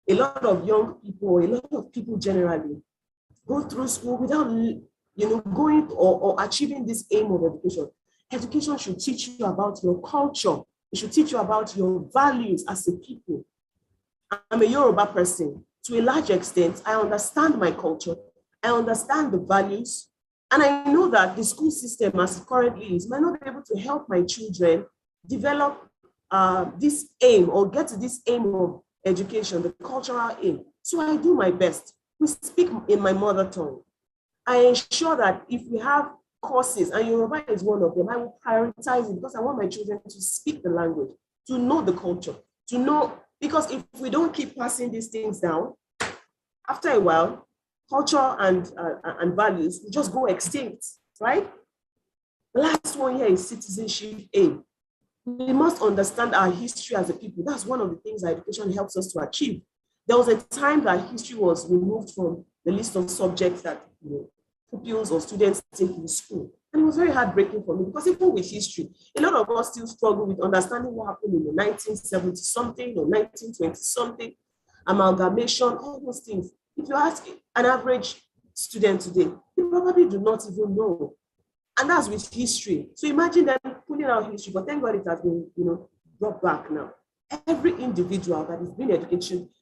A lot of young people, a lot of people generally go through school without, going or achieving this aim of education. Education should teach you about your culture. It should teach you about your values as a people. I'm a Yoruba person. To a large extent, I understand my culture. I understand the values. And I know that the school system as it currently is might not be able to help my children develop this aim or get to this aim of education, the cultural aim. So I do my best. We speak in my mother tongue. I ensure that if we have courses, and Yoruba is one of them, I will prioritize it because I want my children to speak the language, to know the culture, to know, because if we don't keep passing these things down, after a while, culture and values will just go extinct, right? The last one here is citizenship aim. We must understand our history as a people. That's one of the things that education helps us to achieve. There was a time that history was removed from the list of subjects that pupils or students take in school. And it was very heartbreaking for me because even with history, a lot of us still struggle with understanding what happened in the 1970-something or 1920-something, amalgamation, all those things. If you ask an average student today, they probably do not even know. And that's with history. So imagine them pulling out history, but thank God it has been, brought back now. Every individual that is being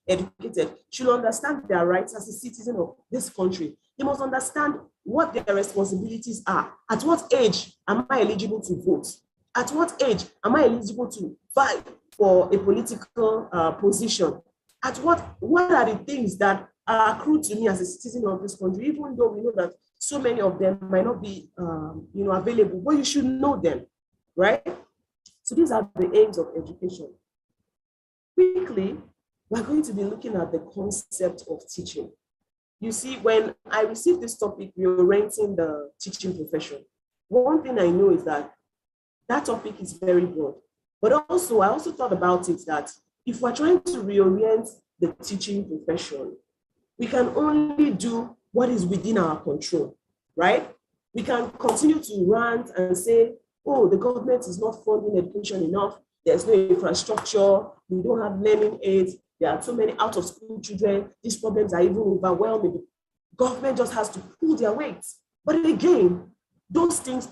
educated should understand their rights as a citizen of this country. They must understand what their responsibilities are. At what age am I eligible to vote? At what age am I eligible to fight for a political position? At what are the things that are accrued to me as a citizen of this country, even though we know that so many of them might not be available, but you should know them, right? So these are the aims of education. Quickly, we're going to be looking at the concept of teaching. You see, when I received this topic, reorienting the teaching profession, one thing I know is that that topic is very broad. But also, I also thought about it that if we're trying to reorient the teaching profession, we can only do what is within our control, right? We can continue to rant and say, oh, the government is not funding education enough. There's no infrastructure. We don't have learning aids. There are too many out of school children. These problems are even overwhelming. Government just has to pull their weight. But again, those things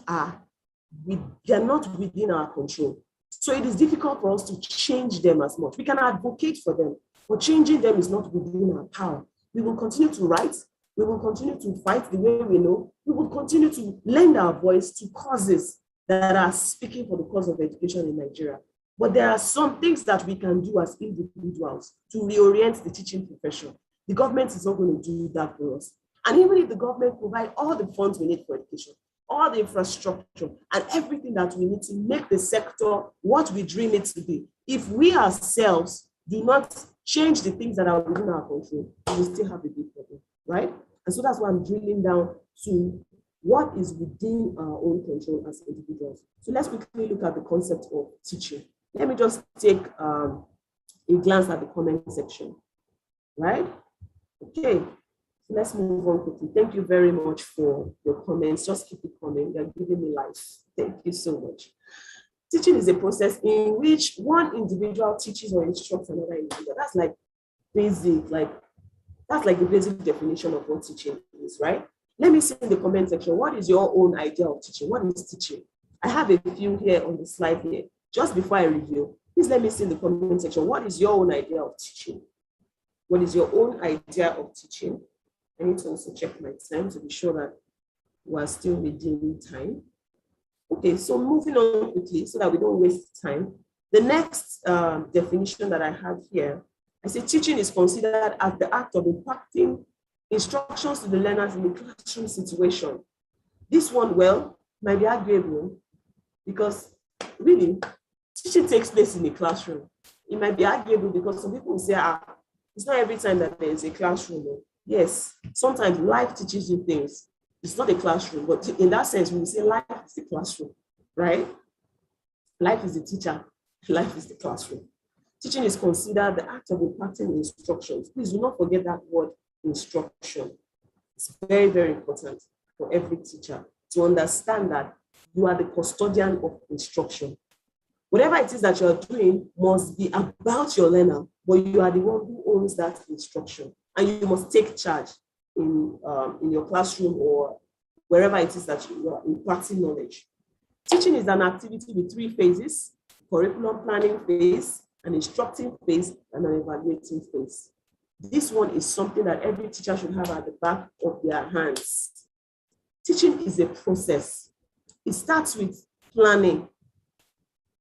they're not within our control. So it is difficult for us to change them as much. We can advocate for them, but changing them is not within our power. We will continue to write. We will continue to fight the way we know. We will continue to lend our voice to causes that are speaking for the cause of education in Nigeria. But there are some things that we can do as individuals to reorient the teaching profession. The government is not going to do that for us. And even if the government provides all the funds we need for education, all the infrastructure and everything that we need to make the sector what we dream it to be, if we ourselves do not change the things that are within our control, we will still have a big problem, right? And so that's why I'm drilling down to what is within our own control as individuals. So let's quickly look at the concept of teaching. Let me just take a glance at the comment section, right? Okay, so let's move on quickly. Thank you very much for your comments. Just keep it coming. You're giving me life. Thank you so much. Teaching is a process in which one individual teaches or instructs another individual. That's like basic, that's like the basic definition of what teaching is, right? Let me see in the comment section, what is your own idea of teaching? What is teaching? I have a few here on the slide here. Just before I review, please let me see in the comment section, what is your own idea of teaching? What is your own idea of teaching? I need to also check my time to be sure that we're still within time. Okay, so moving on quickly so that we don't waste time. The next definition that I have here, I say teaching is considered as the act of imparting instructions to the learners in a classroom situation. This one, well, might be arguable because really, teaching takes place in a classroom. It might be arguable because some people will say, it's not every time that there is a classroom. Yes, sometimes life teaches you things. It's not a classroom, but in that sense, we will say life is the classroom, right? Life is the teacher, life is the classroom. Teaching is considered the act of imparting instructions. Please do not forget that word, instruction. It's very, very important for every teacher to understand that you are the custodian of instruction. Whatever it is that you're doing must be about your learner, but you are the one who owns that instruction. And you must take charge in your classroom or wherever it is that you are imparting knowledge. Teaching is an activity with 3 phases: curriculum planning phase, an instructing phase, and an evaluating phase. This one is something that every teacher should have at the back of their hands. Teaching is a process. It starts with planning,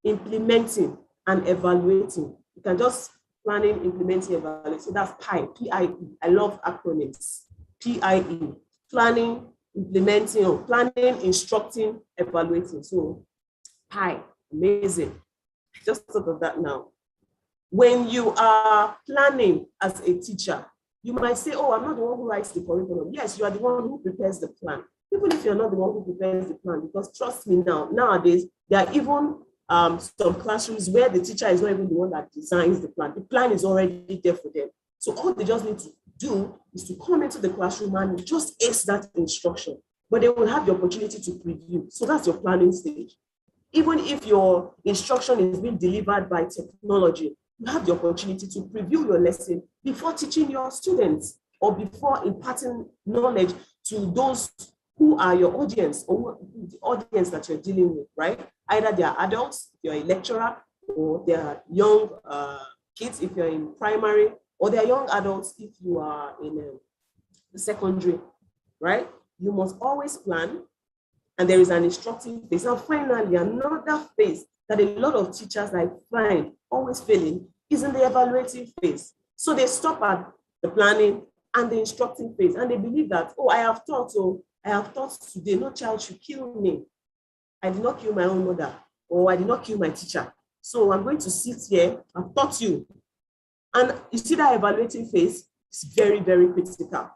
implementing, and evaluating. You can just planning, implementing, evaluating. That's PIE, P-I-E. I love acronyms. PIE, planning, implementing, planning, instructing, evaluating. So PIE, amazing. I just thought of that now. When you are planning as a teacher, you might say, oh, I'm not the one who writes the curriculum. Yes, you are the one who prepares the plan. Even if you're not the one who prepares the plan, because trust me nowadays, there are even some classrooms where the teacher is not even the one that designs the plan. The plan is already there for them. So all they just need to do is to come into the classroom and just ace that instruction, but they will have the opportunity to preview. So that's your planning stage. Even if your instruction is being delivered by technology, you have the opportunity to preview your lesson before teaching your students or before imparting knowledge to those who are your audience or the audience that you're dealing with, right? Either they are adults, if you're a lecturer, or they are young kids if you're in primary, or they are young adults if you are in secondary, right? You must always plan, and there is an instructing phase. And finally, another phase that a lot of teachers I find always failing is in the evaluating phase. So they stop at the planning and the instructing phase, and they believe that, oh, I have taught today, no child should kill me. I did not kill my own mother, or I did not kill my teacher. So I'm going to sit here, I've taught you, And you see that evaluating phase is very, very critical,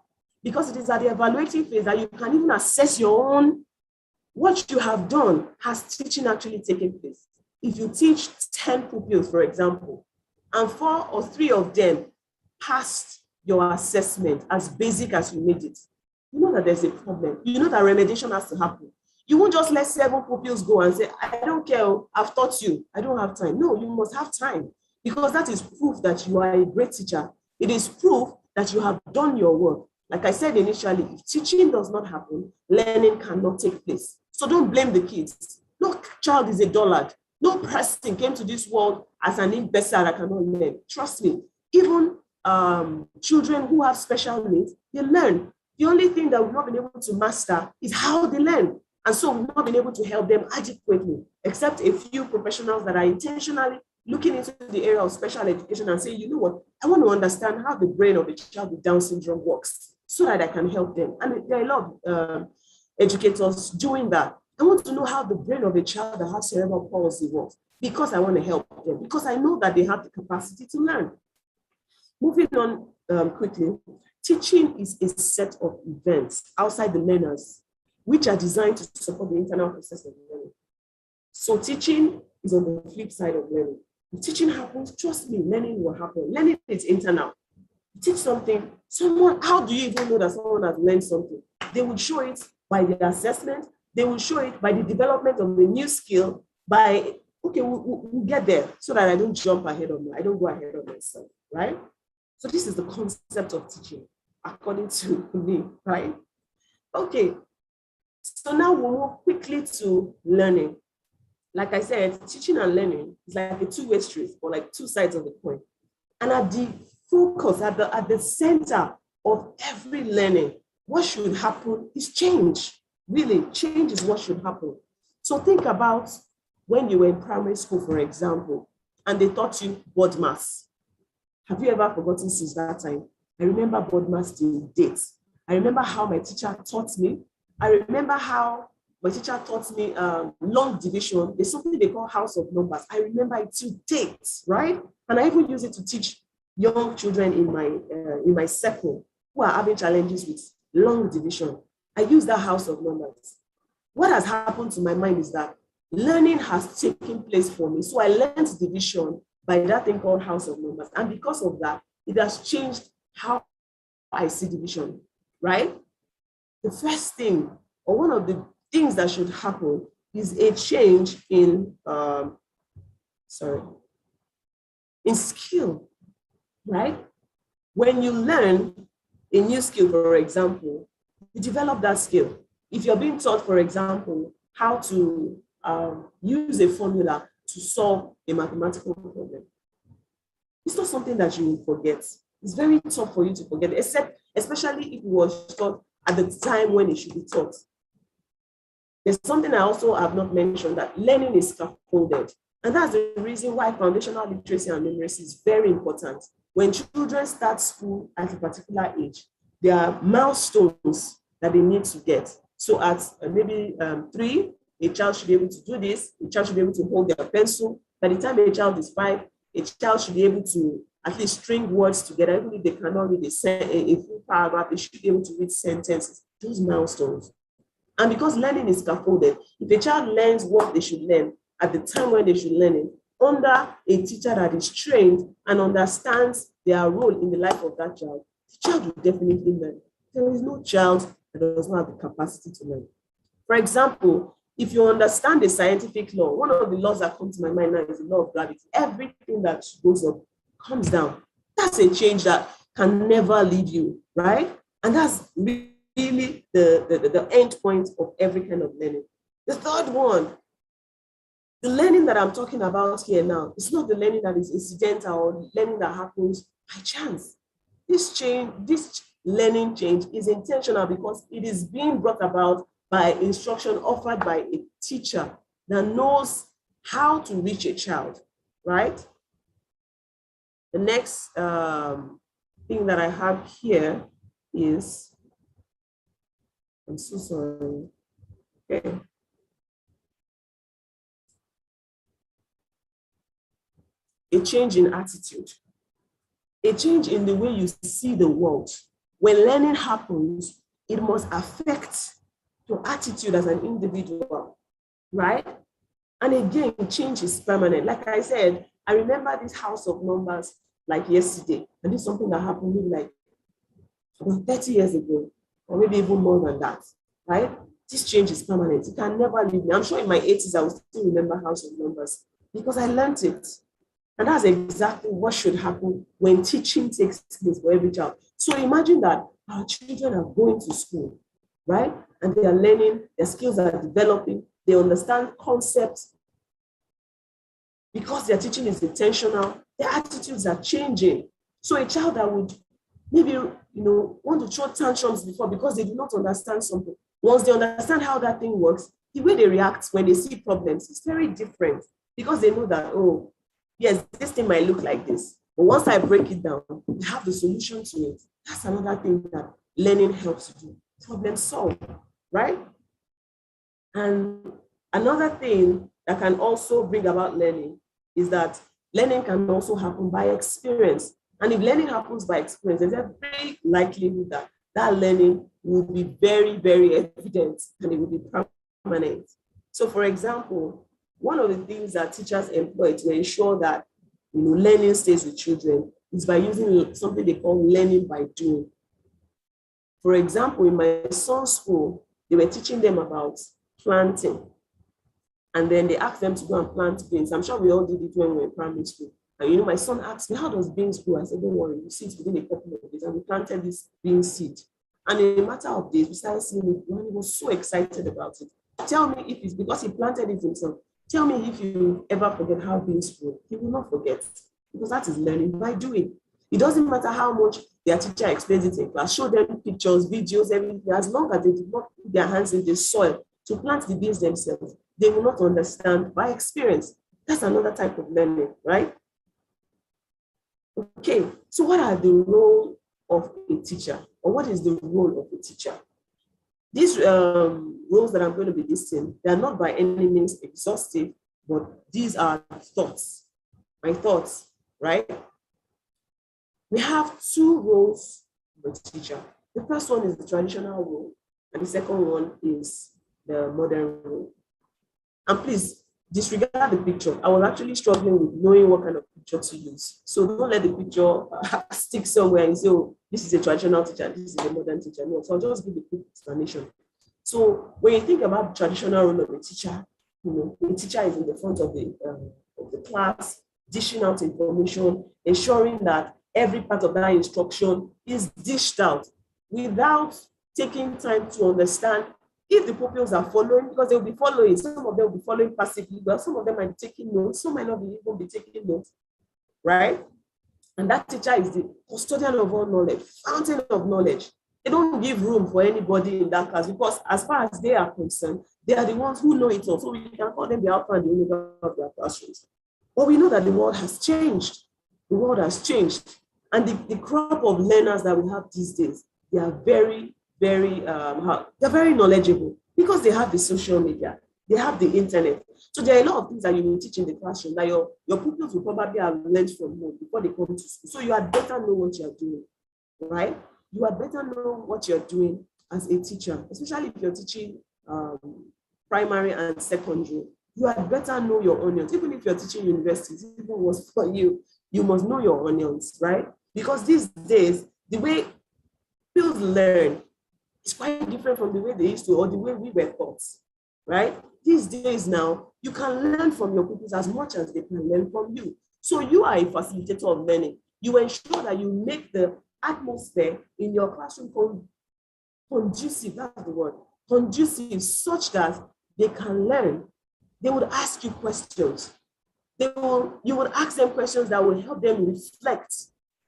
because it is at the evaluating phase that you can even assess your own, what you have done. Has teaching actually taken place? If you teach 10 pupils, for example, and 4 or 3 of them passed your assessment as basic as you made it, you know that there's a problem. You know that remediation has to happen. You won't just let 7 pupils go and say, I don't care, I've taught you, I don't have time. No, you must have time, because that is proof that you are a great teacher. It is proof that you have done your work. Like I said initially, if teaching does not happen, learning cannot take place. So don't blame the kids. No child is a dullard. No person came to this world as an imbecile that cannot learn. Trust me, even children who have special needs, they learn. The only thing that we've not been able to master is how they learn. And so we've not been able to help them adequately, except a few professionals that are intentionally looking into the area of special education and saying, you know what, I want to understand how the brain of a child with Down syndrome works so that I can help them. And there are a lot of educators doing that. I want to know how the brain of a child that has cerebral palsy works, because I want to help them, because I know that they have the capacity to learn. Moving on quickly, teaching is a set of events outside the learners, which are designed to support the internal process of learning. So teaching is on the flip side of learning. If teaching happens, trust me, learning will happen. Learning is internal. Teach something, how do you even know that someone has learned something? They will show it by the assessment. They will show it by the development of a new skill, by, okay, we'll get there, so that I don't jump ahead of me. I don't go ahead of myself, right? So this is the concept of teaching, according to me, right? Okay, so now we'll move quickly to learning. Like I said, teaching and learning is like a two-way street, or like two sides of the coin. And at the focus, at the center of every learning, what should happen is change. Really, change is what should happen. So think about when you were in primary school, for example, and they taught you board maths. Have you ever forgotten since that time? I remember board maths till date. I remember how my teacher taught me. I remember how my teacher taught me long division. There's something they call house of numbers. I remember it to date, right? And I even use it to teach young children in my circle who are having challenges with long division. I use that house of numbers. What has happened to my mind is that learning has taken place for me. So I learned division by that thing called house of numbers. And because of that, it has changed how I see division, right? The first thing, or one of the things that should happen, is a change in, in skill, right? When you learn a new skill, for example, you develop that skill. If you're being taught, for example, how to use a formula to solve a mathematical problem, it's not something that you will forget. It's very tough for you to forget, especially if it was taught at the time when it should be taught. There's something I also have not mentioned, that learning is scaffolded. And that's the reason why foundational literacy and numeracy is very important. When children start school at a particular age, there are milestones that they need to get. So at maybe 3, a child should be able to do this, a child should be able to hold their pencil. By the time a child is 5, a child should be able to at least string words together. Even if they cannot read a full paragraph, they should be able to read sentences. Those milestones. And because learning is scaffolded, if a child learns what they should learn at the time when they should learn it, under a teacher that is trained and understands their role in the life of that child, the child will definitely learn. There is no child that does not have the capacity to learn. For example, if you understand the scientific law, one of the laws that comes to my mind now is the law of gravity. Everything that goes up comes down. That's a change that can never leave you, right? And that's really the end point of every kind of learning. The third one, the learning that I'm talking about here now, it's not the learning that is incidental or learning that happens by chance. This learning change is intentional because it is being brought about by instruction offered by a teacher that knows how to reach a child, right? The next thing that I have here is, I'm so sorry. Okay. A change in attitude. a change in the way you see the world. When learning happens, it must affect your attitude as an individual, right? And again, change is permanent. Like I said, I remember this house of numbers like yesterday, and this is something that happened maybe like about 30 years ago, or maybe even more than that, right? This change is permanent. It can never leave me. I'm sure in my 80s, I will still remember house of numbers because I learned it. And that's exactly what should happen when teaching takes place for every child. So imagine that our children are going to school, right? And they are learning, their skills are developing, they understand concepts. Because their teaching is intentional, their attitudes are changing. So a child that would maybe want to throw tantrums before because they do not understand something, once they understand how that thing works, the way they react when they see problems is very different because they know that, oh, yes, this thing might look like this. But once I break it down, I have the solution to it. That's another thing that learning helps to do. Problem solve, right? And another thing that can also bring about learning is that learning can also happen by experience. And if learning happens by experience, there's a very likelihood that that learning will be very, very evident and it will be permanent. So for example, one of the things that teachers employ to ensure that learning stays with children is by using something they call learning by doing. For example, in my son's school, they were teaching them about planting. And then they asked them to go and plant beans. I'm sure we all did it when we were in primary school. And my son asked me, how does beans grow? I said, don't worry, you see it within a couple of days. And we planted this bean seed. And in a matter of days, we started seeing it. And he was so excited about it. Tell me if it's because he planted it himself. Tell me if you ever forget how beans grow. He will not forget. Because that is learning by doing. It doesn't matter how much their teacher explains it in class. Show them pictures, videos, everything. As long as they did not put their hands in the soil to plant the beans themselves, they will not understand by experience. That's another type of learning, right? Okay, so what are the role of a teacher? Or what is the role of a teacher? These roles that I'm going to be listing, they are not by any means exhaustive, but these are thoughts, my thoughts, right? We have two roles for a teacher. The first one is the traditional role, and the second one is the modern role. And please disregard the picture. I was actually struggling with knowing what kind of picture to use. So don't let the picture stick somewhere and say, oh, this is a traditional teacher, this is a modern teacher. No, so I'll just give a quick explanation. So when you think about the traditional role of a teacher, the teacher is in the front of the class, dishing out information, ensuring that every part of that instruction is dished out without taking time to understand if the pupils are following, because they'll be following. Some of them will be following passively, but some of them might be taking notes, some might not even be taking notes, right? And that teacher is the custodian of all knowledge, fountain of knowledge. They don't give room for anybody in that class because as far as they are concerned, they are the ones who know it all. So we can call them the alpha and the omega of their classrooms. But we know that the world has changed. The world has changed. And the crop of learners that we have these days, they are very, they're very knowledgeable because they have the social media, they have the internet. So there are a lot of things that you will teach in the classroom that your pupils will probably have learned from home before they come to school. So you had better know what you're doing, right? You had better know what you're doing as a teacher, especially if you're teaching primary and secondary. You had better know your onions. Even if you're teaching universities, even worse for you, you must know your onions, right? Because these days, the way pupils learn is quite different from the way they used to or the way we were taught, right? These days now, you can learn from your pupils as much as they can learn from you. So you are a facilitator of learning. You ensure that you make the atmosphere in your classroom conducive, that's the word, conducive, such that they can learn. They would ask you questions. You would ask them questions that will help them reflect,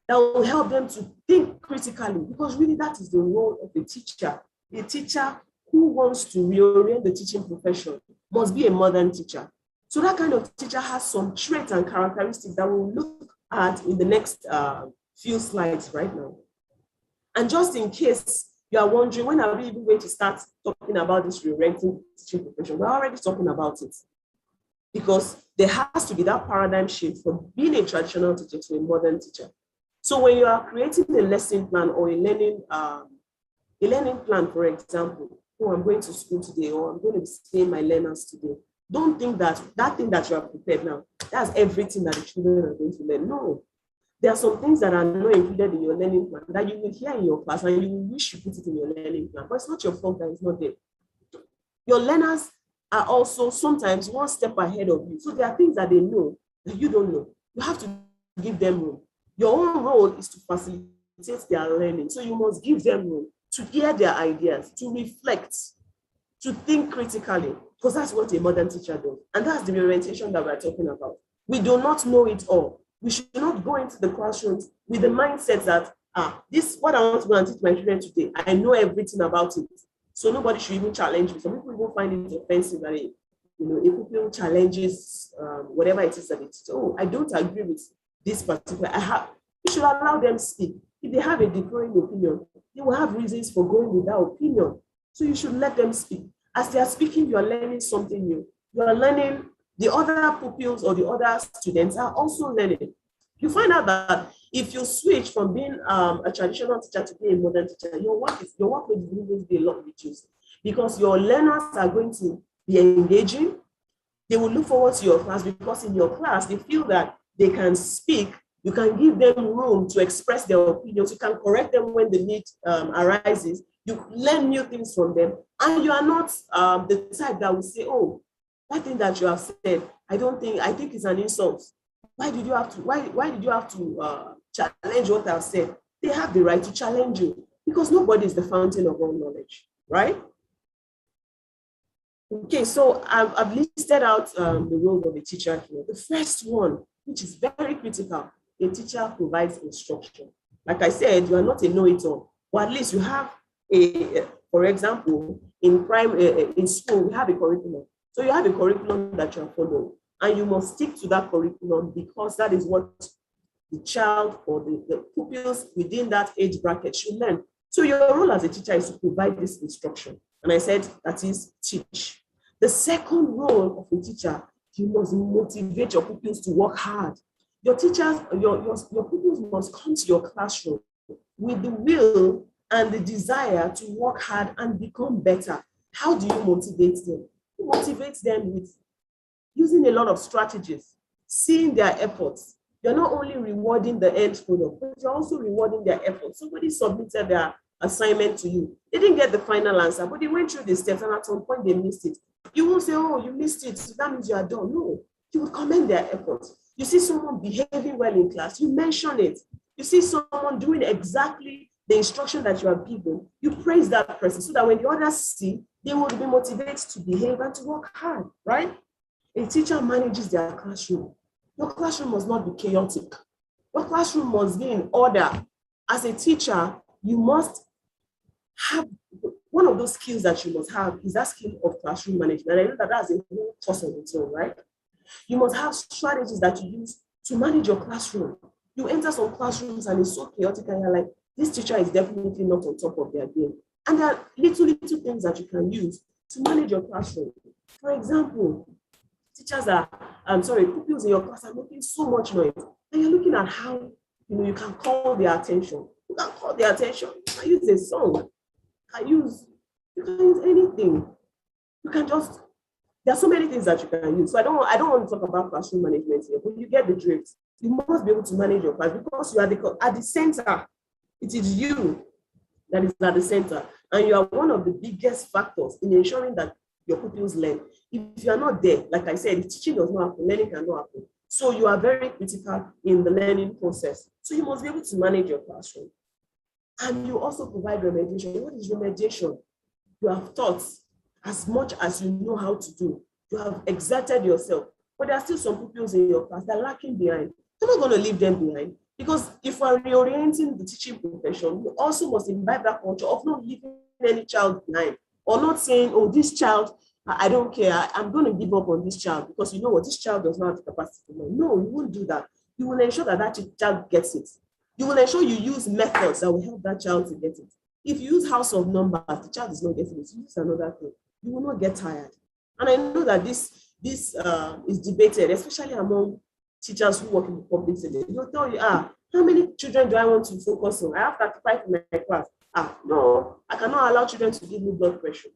that will help them to think critically, because really that is the role of a teacher. A teacher who wants to reorient the teaching profession must be a modern teacher. So that kind of teacher has some traits and characteristics that we'll look at in the next few slides right now. And just in case you are wondering, when are we even going to start talking about this reorienting teaching profession? We're already talking about it. Because there has to be that paradigm shift from being a traditional teacher to a modern teacher. So when you are creating a lesson plan or a learning plan, for example, oh, I'm going to school today, or I'm going to be seeing my learners today. Don't think that that thing that you have prepared now, that's everything that the children are going to learn. No, there are some things that are not included in your learning plan that you will hear in your class and you will wish you put it in your learning plan, but it's not your fault that it's not there. Your learners are also sometimes one step ahead of you. So there are things that they know that you don't know. You have to give them room. Your own role is to facilitate their learning. So you must give them room to hear their ideas, to reflect, to think critically, because that's what a modern teacher does. And that's the reorientation that we're talking about. We do not know it all. We should not go into the classrooms with the mindset that, this what I want to go and teach my children today. I know everything about it. So nobody should even challenge me. Some people even find it offensive that, if people challenges whatever it is that it's, oh, I don't agree with this particular, you should allow them speak. If they have a differing opinion, they will have reasons for going with that opinion. So you should let them speak. As they are speaking, you are learning something new. You are learning, the other pupils or the other students are also learning. You find out that if you switch from being a traditional teacher to being a modern teacher, your work will always be a lot reduced, because your learners are going to be engaging. They will look forward to your class, because in your class, they feel that they can speak. You can give them room to express their opinions. You can correct them when the need arises. You learn new things from them. And you are not the type that will say, oh, that thing that you have said, I think it's an insult. Why did you have to challenge what I've said? They have the right to challenge you, because nobody is the fountain of all knowledge, right? Okay, so I've listed out the role of a teacher here. The first one, which is very critical, a teacher provides instruction. Like I said, you are not a know-it-all, or at least you have for example, in school, we have a curriculum. So you have a curriculum that you are following, and you must stick to that curriculum, because that is what the child or the pupils within that age bracket should learn. So your role as a teacher is to provide this instruction. And I said that is teach. The second role of a teacher, you must motivate your pupils to work hard. Your teachers, your pupils must come to your classroom with the will and the desire to work hard and become better. How do you motivate them? You motivate them with using a lot of strategies, seeing their efforts. You're not only rewarding the end product, but you're also rewarding their efforts. Somebody submitted their assignment to you. They didn't get the final answer, but they went through the steps, and at some point they missed it. You won't say, oh, you missed it, so that means you are done. No, you would commend their efforts. You see someone behaving well in class, you mention it. You see someone doing exactly the instruction that you have given, you praise that person, so that when the others see, they will be motivated to behave and to work hard, right? A teacher manages their classroom. Your classroom must not be chaotic. Your classroom must be in order. As a teacher, you must have, one of those skills that you must have is that skill of classroom management. I know that that's a whole course on its own, right? You must have strategies that you use to manage your classroom. You enter some classrooms and it's so chaotic, and you're like, this teacher is definitely not on top of their game. And there are little things that you can use to manage your classroom. For example, pupils in your class are making so much noise, and you're looking at how you can call their attention. You can call their attention. You can use a song. You can use anything. There are so many things that you can use. So I don't want to talk about classroom management here, but you get the drift. You must be able to manage your class, because you are at the center. It is you that is at the center, and you are one of the biggest factors in ensuring that your pupils learn. If you are not there, like I said, if teaching does not happen, learning cannot happen. So you are very critical in the learning process. So you must be able to manage your classroom. And you also provide remediation. What is remediation? You have taught as much as you know how to do. You have exerted yourself. But there are still some pupils in your class that are lacking behind. You're not going to leave them behind. Because if we're reorienting the teaching profession, we also must imbibe that culture of not leaving any child behind, or not saying, oh, this child, I don't care, I'm going to give up on this child because you know what, this child does not have the capacity to learn. No, you won't do that. You will ensure that that child gets it. You will ensure you use methods that will help that child to get it. If you use house of numbers, the child is not getting it. You use another thing. You will not get tired. And I know that this is debated, especially among teachers who work in the public sector. They'll tell you, How many children do I want to focus on? I have 35 in my class. No, I cannot allow children to give me blood pressure.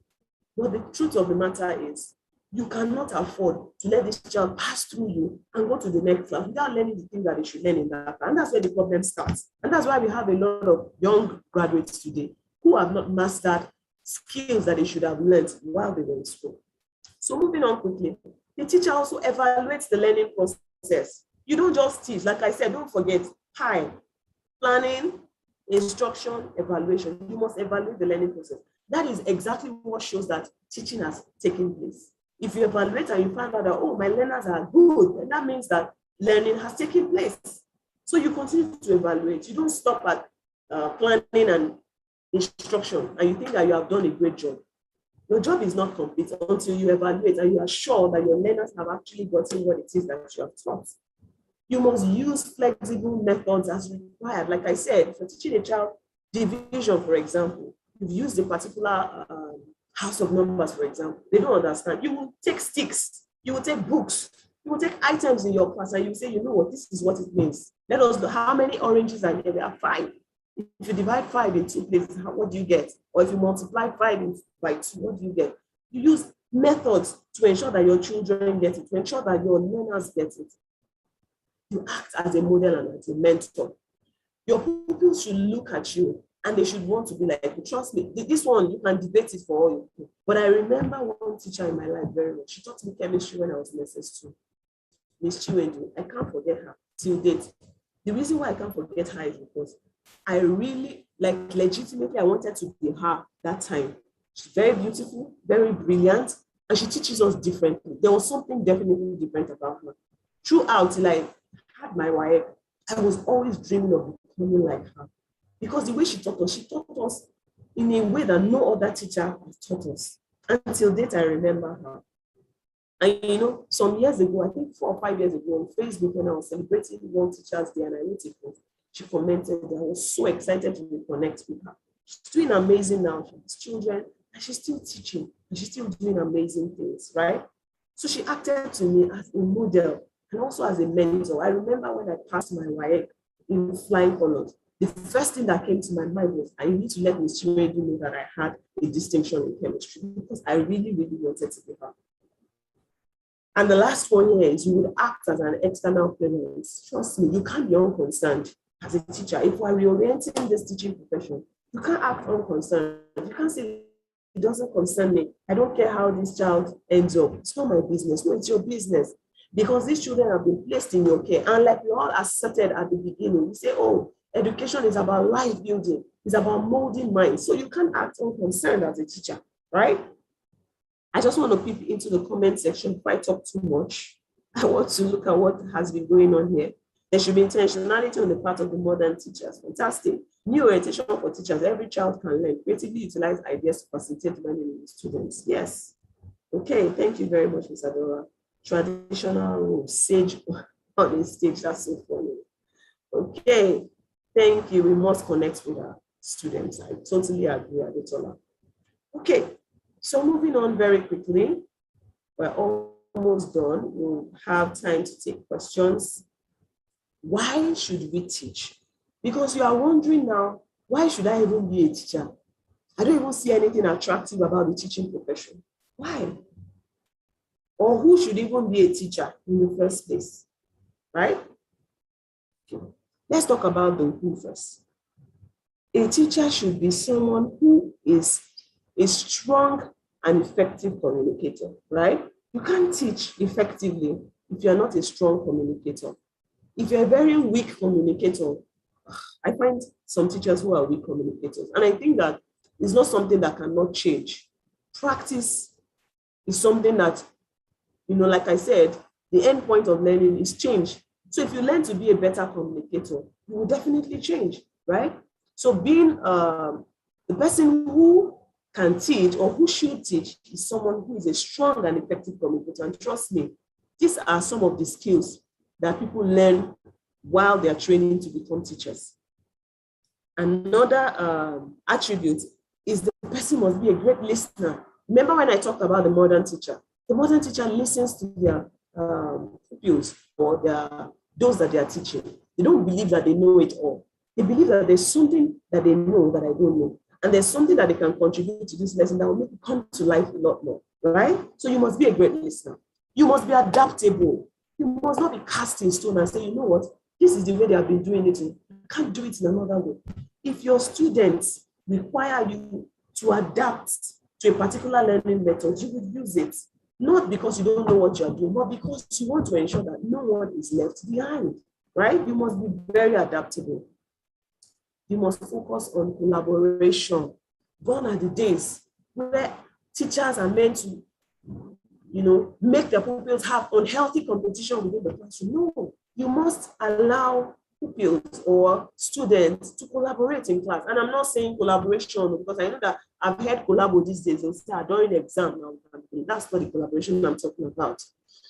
But the truth of the matter is, you cannot afford to let this child pass through you and go to the next class without learning the things that they should learn in that class. And that's where the problem starts. And that's why we have a lot of young graduates today who have not mastered skills that they should have learned while they were in school. So moving on quickly, the teacher also evaluates the learning process. You don't just teach. Like I said, don't forget, planning, instruction, evaluation. You must evaluate the learning process. That is exactly what shows that teaching has taken place. If you evaluate and you find out that, oh, my learners are good, then that means that learning has taken place. So you continue to evaluate. You don't stop at planning and instruction and you think that you have done a great job. Your job is not complete until you evaluate and you are sure that your learners have actually gotten what it is that you have taught. You must use flexible methods as required. Like I said, if you're teaching a child division, for example, you've used a particular house of numbers, for example, they don't understand. You will take sticks, you will take books, you will take items in your class and you will say, you know what, this is what it means. Let us know how many oranges are here. There are 5. If you divide 5 in 2 places, what do you get? Or if you multiply 5 by 2, what do you get? You use methods to ensure that your children get it, to ensure that your learners get it. You act as a model and as a mentor. Your pupils should look at you and they should want to be like you. Trust me, this one, you can debate it for all you can. But I remember one teacher in my life very well. She taught me chemistry when I was in SS2. Miss Chiwendu, I can't forget her till date. The reason why I can't forget her is because I really, legitimately, I wanted to be her that time. She's very beautiful, very brilliant, and she teaches us differently. There was something definitely different about her. Throughout, till I had my wife, I was always dreaming of becoming like her. Because the way she taught us in a way that no other teacher has taught us. Until date, I remember her. And some years ago, I think 4 or 5 years ago on Facebook, when I was celebrating World Teachers Day and I wrote a post, she commented that I was so excited to reconnect with her. She's doing amazing now. She has children and she's still teaching and she's still doing amazing things, right? So she acted to me as a model and also as a mentor. I remember when I passed my WAEC in flying colors, the first thing that came to my mind was, I need to let Ms. Chiwendu know that I had a distinction in chemistry because I really, really wanted to be her. And the last 1 year is you would act as an external parent. Trust me, you can't be unconcerned as a teacher. If we're reorienting this teaching profession, you can't act unconcerned. You can't say, it doesn't concern me. I don't care how this child ends up. It's not my business. No, it's your business. Because these children have been placed in your care. And like we all asserted at the beginning, we say, oh, education is about life building. It's about molding minds. So you can't act unconcerned as a teacher, right? I just want to peep into the comment section before I talk too much. I want to look at what has been going on here. There should be intentionality on the part of the modern teachers. Fantastic. New orientation for teachers. Every child can learn. Creatively utilize ideas to facilitate learning in students. Yes. Okay, thank you very much, Ms. Adora. Traditional rules, sage on the stage. That's so funny. Okay, thank you. We must connect with our students. I totally agree, Adetola. Okay. So moving on very quickly, we're almost done. We'll have time to take questions. Why should we teach? Because you are wondering now, why should I even be a teacher? I don't even see anything attractive about the teaching profession. Why? Or who should even be a teacher in the first place, right? Okay. Let's talk about the who first. A teacher should be someone who is a strong and effective communicator, right? You can't teach effectively if you're not a strong communicator. If you're a very weak communicator, I find some teachers who are weak communicators. And I think that it's not something that cannot change. Practice is something that, like I said, the end point of learning is change. So if you learn to be a better communicator, you will definitely change, right? So being the person who can teach or who should teach is someone who is a strong and effective communicator. And trust me, these are some of the skills that people learn while they're training to become teachers. Another attribute is the person must be a great listener. Remember when I talked about the modern teacher? The modern teacher listens to their pupils or those that they are teaching. They don't believe that they know it all. They believe that there's something that they know that I don't know. And there's something that they can contribute to this lesson that will make it come to life a lot more, right? So you must be a great listener. You must be adaptable. You must not be cast in stone and say, you know what, this is the way they have been doing it. I can't do it in another way. If your students require you to adapt to a particular learning method, you would use it. Not because you don't know what you're doing, but because you want to ensure that no one is left behind, right? You must be very adaptable. You must focus on collaboration. Gone are the days where teachers are meant to, make their pupils have unhealthy competition within the classroom. No, you must allow pupils or students to collaborate in class. And I'm not saying collaboration because I know that I've heard collabo these days and say during the exam now. That's not the collaboration I'm talking about.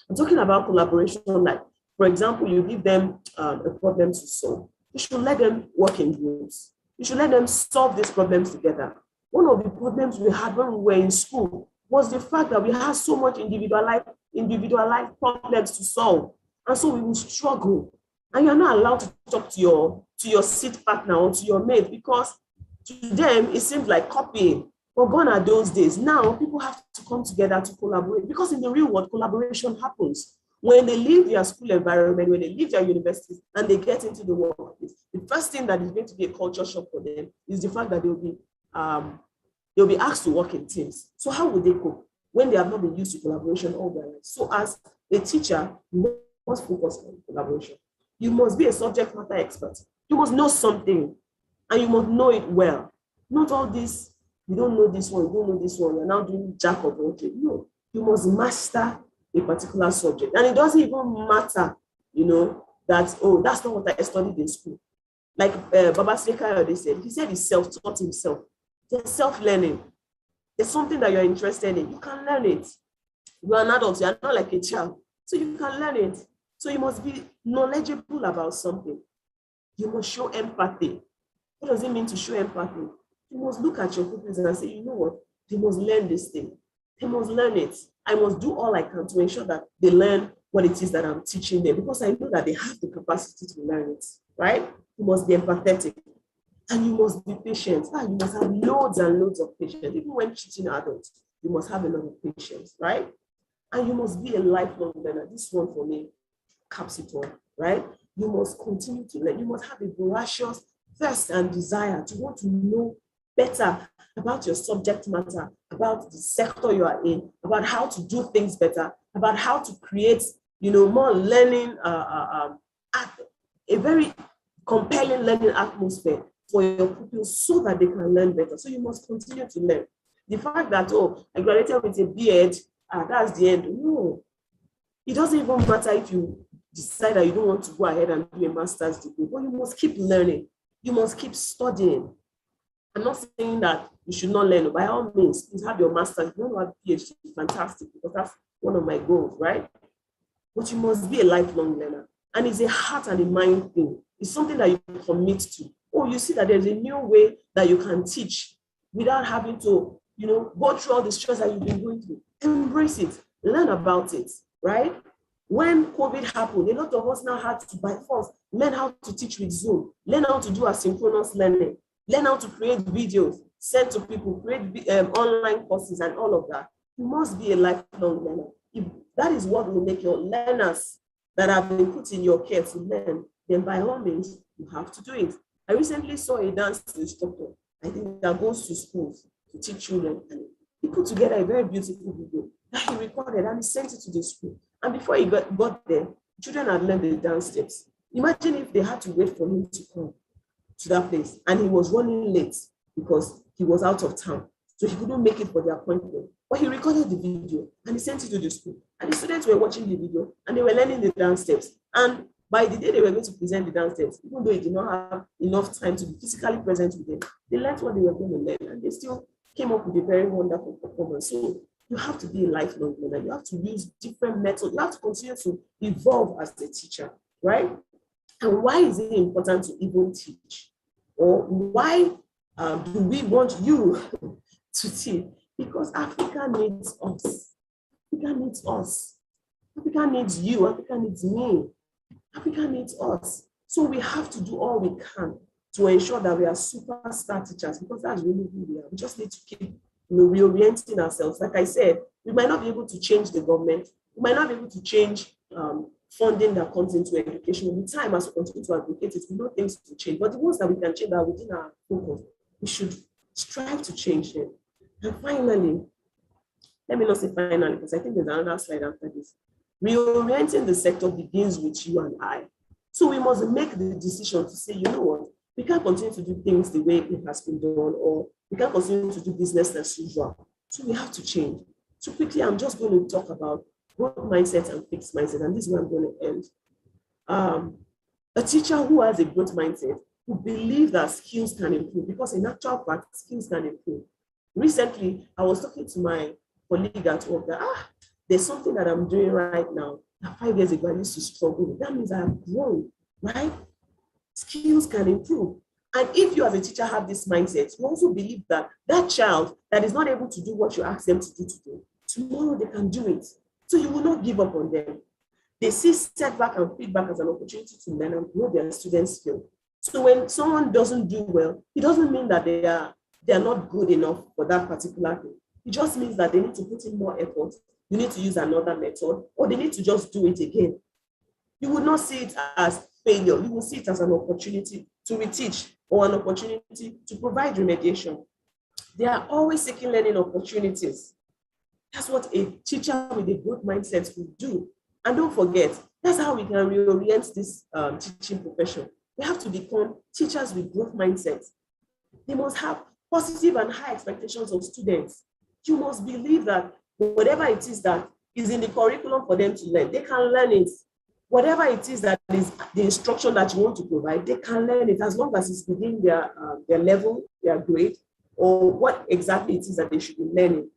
I'm talking about collaboration like, for example, you give them a problem to solve. You should let them work in groups. You should let them solve these problems together. One of the problems we had when we were in school was the fact that we had so much individualized problems to solve. And so we will struggle. And you're not allowed to talk to your seat partner or to your mate because to them, it seems like copying. But gone are those days. Now, people have to come together to collaborate because in the real world, collaboration happens. When they leave their school environment, when they leave their universities and they get into the workplace, the first thing that is going to be a culture shock for them is the fact that they'll be asked to work in teams. So how would they cope when they have not been used to collaboration all their life? So as a teacher, you must focus on collaboration. You must be a subject matter expert. You must know something and you must know it well. Not all this, you don't know this one, you don't know this one, you're now doing jack of all trades. No, you must master a particular subject. And it doesn't even matter, that, oh, that's not what I studied in school. Like Baba Srikaya, he said he self-taught himself. There's self-learning. There's something that you're interested in. You can learn it. You're an adult, you're not like a child. So you can learn it. So you must be knowledgeable about something. You must show empathy. What does it mean to show empathy? You must look at your pupils and say, you know what? They must learn this thing. They must learn it. I must do all I can to ensure that they learn what it is that I'm teaching them because I know that they have the capacity to learn it, right? You must be empathetic and you must be patient. You must have loads and loads of patience. Even when teaching adults, you must have a lot of patience, right? And you must be a lifelong learner. This one for me caps it all, right? You must continue to learn. You must have a voracious thirst and desire to want to know better about your subject matter, about the sector you are in, about how to do things better, about how to create, more learning, a very compelling learning atmosphere for your pupils so that they can learn better. So you must continue to learn. The fact that, I graduated with a B.Ed, that's the end. No, it doesn't even matter if you decide that you don't want to go ahead and do a master's degree, but you must keep learning. You must keep studying. I'm not saying that you should not learn. By all means, please have your master's. If you want to have a PhD, fantastic, because that's one of my goals, right? But you must be a lifelong learner. And it's a heart and a mind thing. It's something that you commit to. You see that there's a new way that you can teach without having to, go through all the stress that you've been going through. Embrace it. Learn about it, right? When COVID happened, a lot of us now had to, by force, learn how to teach with Zoom, learn how to do asynchronous learning, learn how to create videos, send to people, create online courses and all of that. You must be a lifelong learner. If that is what will make your learners that have been put in your care to learn, then by all means, you have to do it. I recently saw a dance instructor, I think that goes to schools to teach children. And he put together a very beautiful video that he recorded and he sent it to the school. And before he got there, children had learned the dance steps. Imagine if they had to wait for him to come to that place and he was running late because he was out of town. So he couldn't make it for the appointment. But he recorded the video and he sent it to the school. And the students were watching the video and they were learning the dance steps. And by the day they were going to present the dance steps, even though he did not have enough time to be physically present with them, they learned what they were going to learn and they still came up with a very wonderful performance. So you have to be a lifelong learner. You have to use different methods. You have to continue to evolve as a teacher, right? And why is it important to even teach? Or why do we want you to teach? Because Africa needs us. Africa needs us. Africa needs you. Africa needs me. Africa needs us. So we have to do all we can to ensure that we are superstar teachers, because that's really who we are. We just need to keep reorienting ourselves. Like I said, we might not be able to change the government. We might not be able to change funding that comes into education. With time, as we continue to advocate it, we know things will change. But the ones that we can change are within our focus. We should strive to change them. And finally, let me not say finally, because I think there's another slide after this. Reorienting the sector begins with you and I. So we must make the decision to say, you know what, we can't continue to do things the way it has been done, or we can't continue to do business as usual. So we have to change. So quickly, I'm just going to talk about growth mindset and fixed mindset, and this is where I'm going to end. A teacher who has a growth mindset, who believes that skills can improve, because in actual fact, skills can improve. Recently, I was talking to my colleague at work that, there's something that I'm doing right now that 5 years ago I used to struggle with. That means I have grown, right? Skills can improve. And if you as a teacher have this mindset, you also believe that that child that is not able to do what you ask them to do today, tomorrow they can do it. So you will not give up on them. They see setback and feedback as an opportunity to learn and grow their students' skill. So when someone doesn't do well, it doesn't mean that they are not good enough for that particular thing. It just means that they need to put in more effort. You need to use another method, or they need to just do it again. You would not see it as failure. You will see it as an opportunity to reteach, or an opportunity to provide remediation. They are always seeking learning opportunities. That's what a teacher with a growth mindset will do. And don't forget, that's how we can reorient this teaching profession. We have to become teachers with growth mindsets. They must have positive and high expectations of students. You must believe that whatever it is that is in the curriculum for them to learn, they can learn it. Whatever it is that is the instruction that you want to provide, they can learn it as long as it's within their level, their grade, or what exactly it is that they should be learning.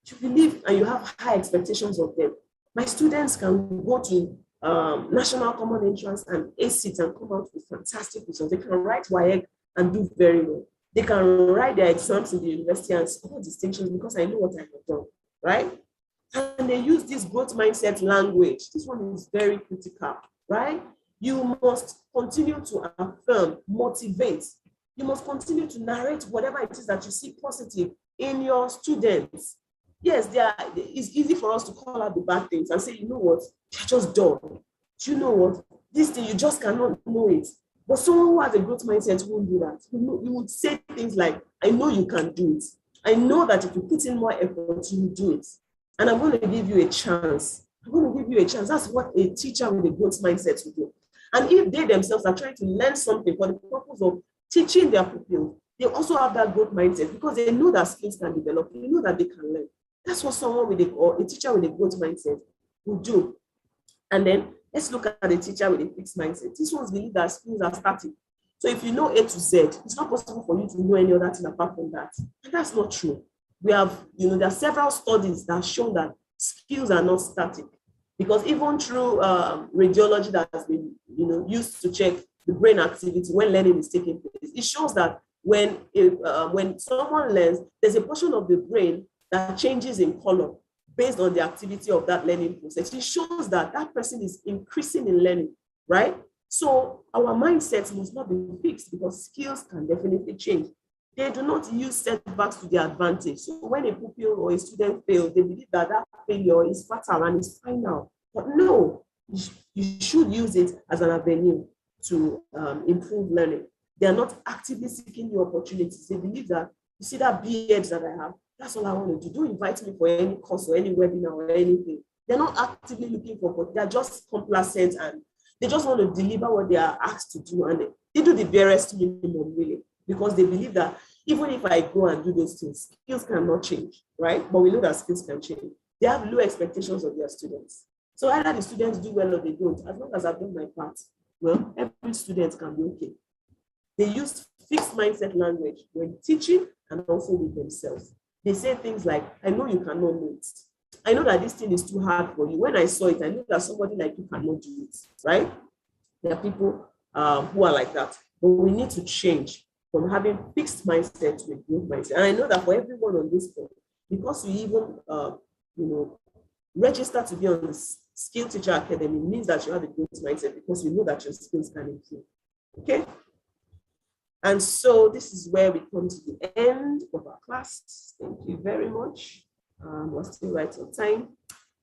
You believe and you have high expectations of them. My students can go to National Common Entrance and ace it and come out with fantastic results. They can write WAEC and do very well. They can write their exams in the university and score distinctions because I know what I have done, right? And they use this growth mindset language. This one is very critical, right? You must continue to affirm, motivate. You must continue to narrate whatever it is that you see positive in your students. Yes, it's easy for us to call out the bad things and say, you know what, you're just dumb. You know what, this thing, you just cannot know it. But someone who has a growth mindset won't do that. You would say things like, I know you can do it. I know that if you put in more effort, you will do it. And I'm going to give you a chance. I'm going to give you a chance. That's what a teacher with a growth mindset will do. And if they themselves are trying to learn something for the purpose of teaching their pupils, they also have that growth mindset because they know that skills can develop. They know that they can learn. That's what someone with a teacher with a growth mindset will do. And then let's look at the teacher with a fixed mindset. These ones believe that schools are static. So if you know A to Z, it's not possible for you to know any other thing apart from that. And that's not true. We have, there are several studies that show that skills are not static. Because even through radiology that has been, used to check the brain activity when learning is taking place, it shows that when someone learns, there's a portion of the brain that changes in color based on the activity of that learning process. It shows that that person is increasing in learning, right? So our mindsets must not be fixed because skills can definitely change. They do not use setbacks to their advantage. So when a pupil or a student fails, they believe that that failure is fatal and is final. But no, you should use it as an avenue to improve learning. They are not actively seeking new opportunities. They believe that, you see that beard that I have, that's all I want to do. Don't invite me for any course or any webinar or anything. They're not actively looking for, but they're just complacent and they just want to deliver what they are asked to do. And they do the barest minimum, really, because they believe that even if I go and do those things, skills cannot change, right? But we know that skills can change. They have low expectations of their students. So either the students do well or they don't. As long as I've done my part, well, every student can be okay. They use fixed mindset language when teaching and also with themselves. They say things like, I know you cannot know it. I know that this thing is too hard for you. When I saw it, I know that somebody like you cannot do it, right? There are people who are like that. But we need to change from having fixed mindset to a growth mindset. And I know that for everyone on this board, because you even register to be on Skill Teacher Academy means that you have a growth mindset because you know that your skills can improve. Okay? And so this is where we come to the end of our class. Thank you very much. We're still right on time.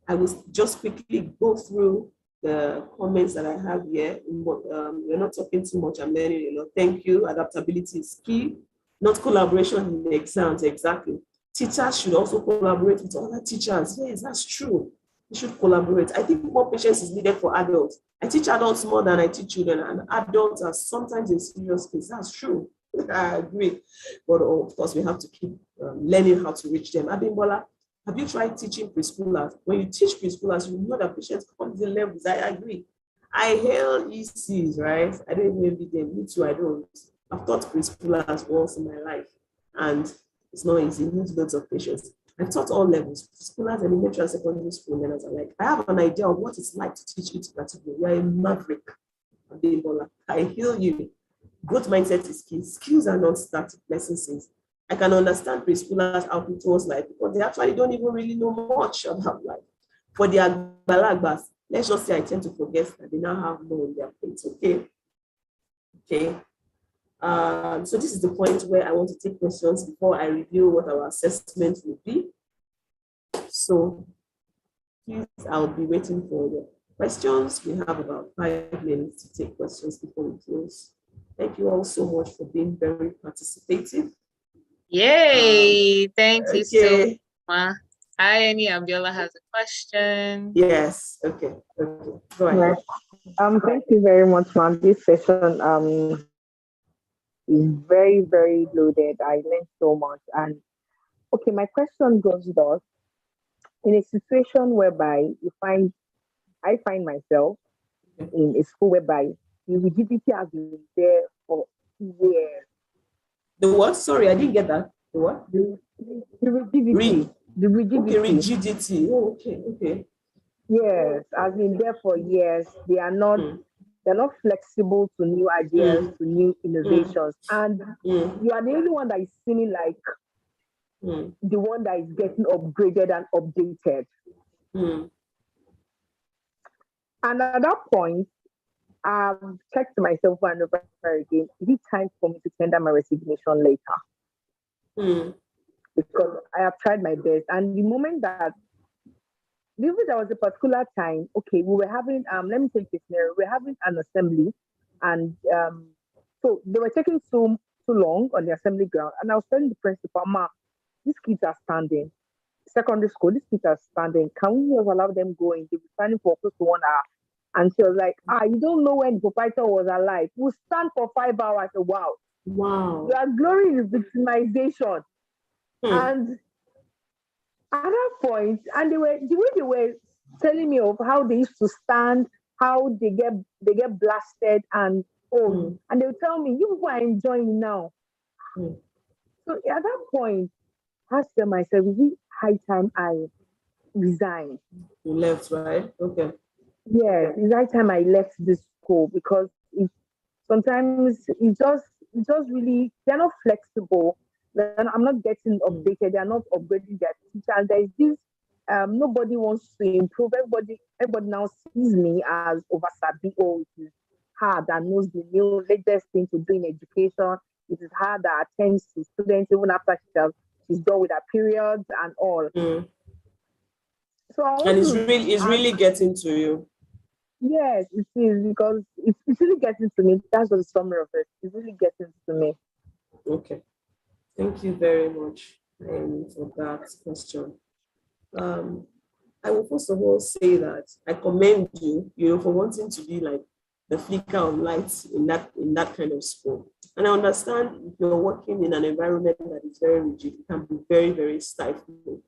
I will just quickly go through the comments that I have here. We're not talking too much. I'm learning a lot. Thank you. Adaptability is key. Not collaboration in the exams. Exactly. Teachers should also collaborate with other teachers. Yes, that's true. We should collaborate. I think more patience is needed for adults. I teach adults more than I teach children, and adults are sometimes in serious case. That's true. I agree. But of course, we have to keep learning how to reach them. Abimbola, have you tried teaching preschoolers? When you teach preschoolers, you know that patients come to the levels. I agree. I hail ECs, right? I don't even envy them. Me too, I don't. I've taught preschoolers once in my life, and it's not easy. It needs loads of patience. I've taught all levels, preschoolers, elementary and secondary school learners are like, I have an idea of what it's like to teach each category. You're a maverick. I heal you. Growth mindset is key. Skills are not static, lesson says. I can understand preschoolers output towards life because they actually don't even really know much about life. For the Agbalagbas, let's just say I tend to forget that they now have more on their plates. Okay. Okay. So this is the point where I want to take questions before I reveal what our assessment will be. So please, I'll be waiting for your questions. We have about 5 minutes to take questions before we close. Thank you all so much for being very participative. Yay! Thank you so Okay. much. Hi, Annie. Abiola has a question. Yes. Okay. Okay. Go ahead. Thank you very much, ma'am. This session is very, very loaded. I learned so much. And okay, my question goes thus: in a situation whereby I find myself in a school whereby the rigidity has been there for years. The what? Sorry, I didn't get that. The what? The rigidity. The rigidity. Okay, rigidity. Oh, okay, okay. Yes, has been there for years. They are not. They're not flexible to new ideas, to new innovations, and you are the only one that is seeming like the one that is getting upgraded and updated. And at that point, I've checked myself over and over again. Is it time for me to tender my resignation later? Because I have tried my best, and the moment that there was a particular time, okay, we were having, let me take this scenario, we were having an assembly, and so they were taking too long on the assembly ground, and I was telling the principal, ma, these kids are standing, secondary school, these kids are standing, can we just allow them going? They'll be standing for close to 1 hour. And she was like, you don't know when the proprietor was alive. We'll stand for 5 hours. Wow. Wow. You are glorying in victimization. And at that point, and the way they were telling me of how they used to stand, how they get blasted, and and they would tell me, you are enjoying now. So at that point, I asked myself, is it high time I resign? You left, right? Okay. Yes, it's high time I left this school because sometimes it's just really, they're not flexible. I'm not getting updated. They're not upgrading their teacher. And there is this, nobody wants to improve. Everybody now sees me as oversabi. Oh, it is hard and knows the new latest thing to do in education. It is hard that attends to students even after she's done with her periods and all. So and it's really getting to you. Yes, it is, because it's really getting to me. That's the summary of it. It's really getting to me. Okay. Thank you very much for that question. I will first of all say that I commend you, for wanting to be like the flicker of light in that kind of school. And I understand if you're working in an environment that is very rigid, it can be very, very stifling.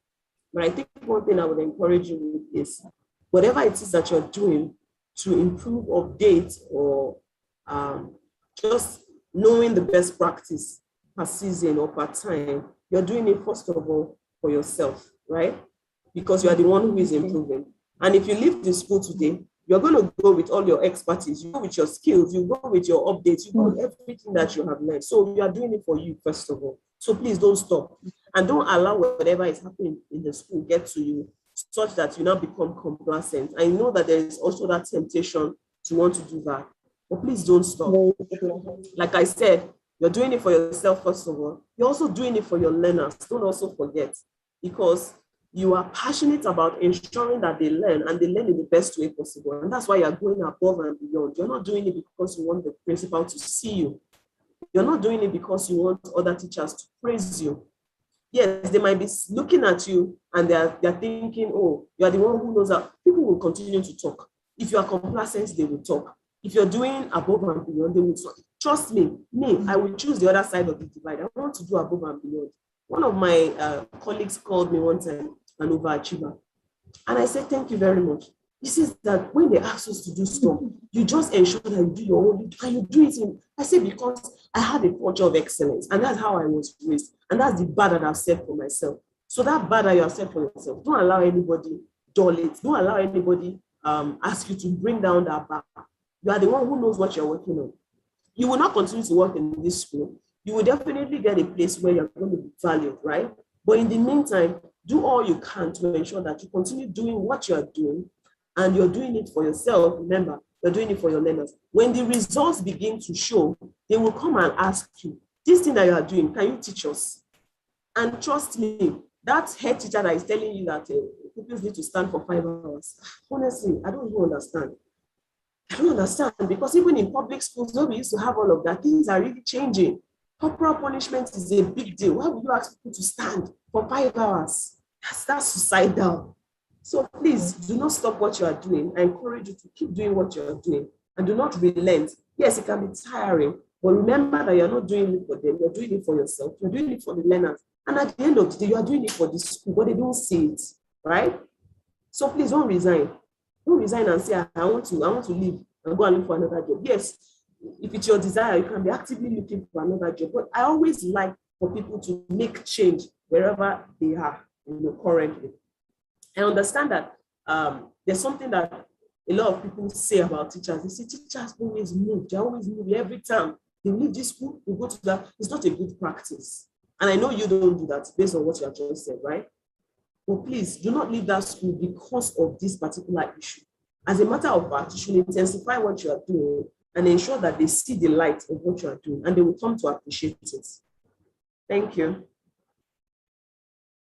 But I think one thing I would encourage you with is whatever it is that you're doing to improve, update, or just knowing the best practice per season or per time, you're doing it first of all for yourself, right? Because you are the one who is improving. And if you leave the school today, you're going to go with all your expertise, you go with your skills, you go with your updates, you go with everything that you have learned. So you are doing it for you, first of all. So please don't stop. And don't allow whatever is happening in the school get to you. such that you now become complacent. I know that there is also that temptation to want to do that, but please don't stop. Like I said, you're doing it for yourself, first of all. You're also doing it for your learners. Don't also forget, because you are passionate about ensuring that they learn and they learn in the best way possible. And that's why you're going above and beyond. You're not doing it because you want the principal to see you. You're not doing it because you want other teachers to praise you. Yes, they might be looking at you and they're thinking, oh, you're the one who knows that. People will continue to talk. If you are complacent, they will talk. If you're doing above and beyond, they will talk. Trust me, I will choose the other side of the divide. I want to do above and beyond. One of my colleagues called me one time an overachiever. And I said, thank you very much. This is that when they ask us to do stuff, you just ensure that you do your own, and you do it in, I say, because I have a culture of excellence, and that's how I was raised. And that's the bar that I've set for myself. So that bar that you have set for yourself, don't allow anybody dull it. Don't allow anybody ask you to bring down that bar. You are the one who knows what you're working on. You will not continue to work in this school. You will definitely get a place where you're going to be valued, right? But in the meantime, do all you can to ensure that you continue doing what you're doing, and you're doing it for yourself. Remember, you're doing it for your learners. When the results begin to show, they will come and ask you, this thing that you are doing, can you teach us? And trust me, that head teacher that is telling you that pupils need to stand for 5 hours, honestly, I don't even understand. I don't understand, because even in public schools, where we used to have all of that, things are really changing. Corporal punishment is a big deal. Why would you ask people to stand for 5 hours? That's suicidal. So please do not stop what you are doing. I encourage you to keep doing what you are doing and do not relent. Yes, it can be tiring, but remember that you're not doing it for them. You're doing it for yourself. You're doing it for the learners. And at the end of the day, you are doing it for the school, but they don't see it, right? So please don't resign. Don't resign and say, I want to leave and go and look for another job. Yes, if it's your desire, you can be actively looking for another job. But I always like for people to make change wherever they are, currently. I understand that there's something that a lot of people say about teachers. They say teachers always move. They always move every time. They leave this school, they go to that. It's not a good practice. And I know you don't do that based on what you have just said, right? But please do not leave that school because of this particular issue. As a matter of fact, you should intensify what you are doing and ensure that they see the light of what you are doing and they will come to appreciate it. Thank you.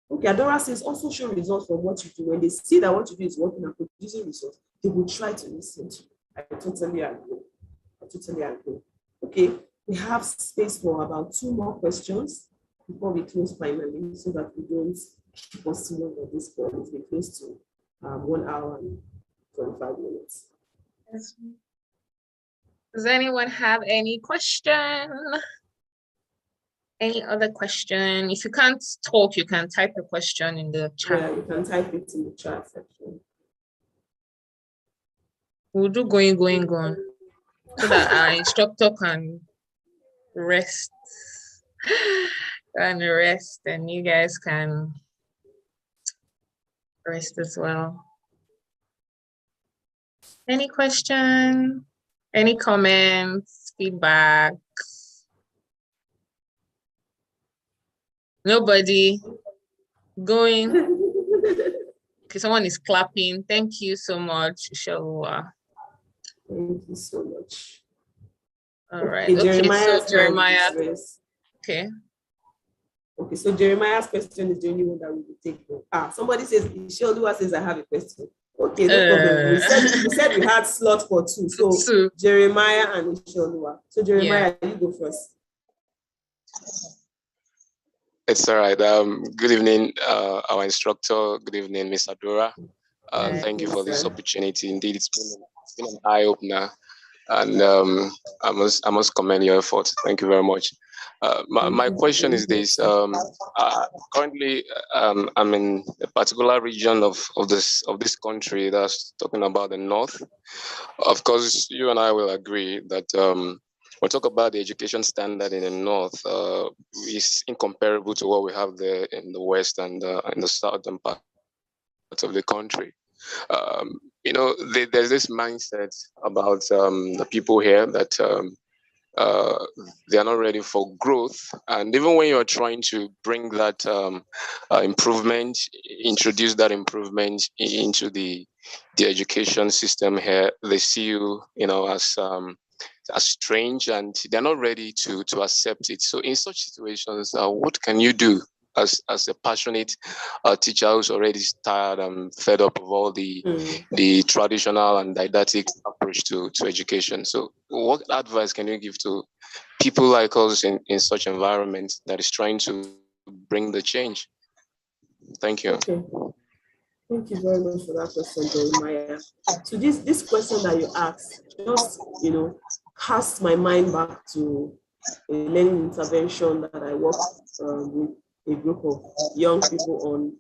Okay, Adora says also show results from what you do. When they see that what you do is working and producing results, they will try to listen to you. I totally agree. Okay, we have space for about 2 more questions before we close finally, so that we don't keep us too long on this call. It's been close to 1 hour and 45 minutes. Does anyone have any question? Any other question? If you can't talk, you can type a question in the chat. Yeah, you can type it in the chat section. We'll do going, so that our instructor can rest. And you guys can rest as well. Any question? Any comments? Feedback? Nobody? Going? Okay, someone is clapping. Thank you so much, Shalua. Thank you so much. All right. Okay, so Jeremiah. Okay. Okay, so Jeremiah's question is the only one that we will take. Somebody says, Shalua says, I have a question. Okay, no problem. We said we had slot for 2. So Jeremiah and Shalua. So Jeremiah, you go first. It's all right. Good evening, our instructor. Good evening, Ms. Adora. Thank you for this opportunity. Indeed, it's been an eye-opener, and I must commend your efforts. Thank you very much. My question is this: currently, I'm in a particular region of this country that's talking about the north. Of course, you and I will agree that when we talk about the education standard in the north, is incomparable to what we have there in the west and in the southern part of the country. There's this mindset about the people here that they are not ready for growth. And even when you're trying to bring that improvement, introduce that improvement into the education system here, they see you, as strange, and they're not ready to accept it. So in such situations, what can you do as a passionate teacher who's already tired and fed up of all the traditional and didactic approach to education? So what advice can you give to people like us in such environments that is trying to bring the change? Thank you. Okay. Thank you very much for that question, Jeremiah. So this question that you asked just, cast my mind back to a learning intervention that I worked with a group of young people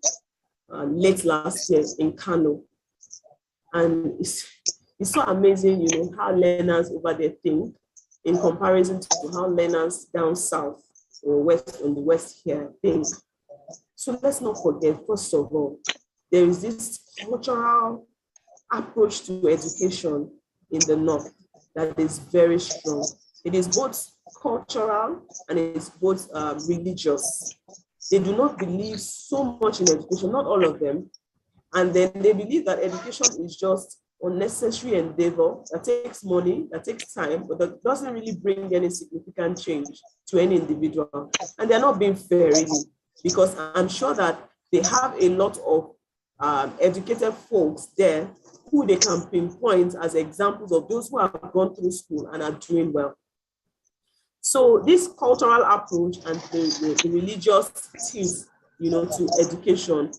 on late last year in Kano. And it's so amazing, how learners over there think in comparison to how learners down south or west on the west here think. So let's not forget, first of all, there is this cultural approach to education in the North that is very strong. It is both cultural and it's both religious. They do not believe so much in education, not all of them. And then they believe that education is just unnecessary endeavor that takes money, that takes time, but that doesn't really bring any significant change to any individual. And they're not being fair, really, because I'm sure that they have a lot of educated folks there who they can pinpoint as examples of those who have gone through school and are doing well. So this cultural approach and the religious teams, to education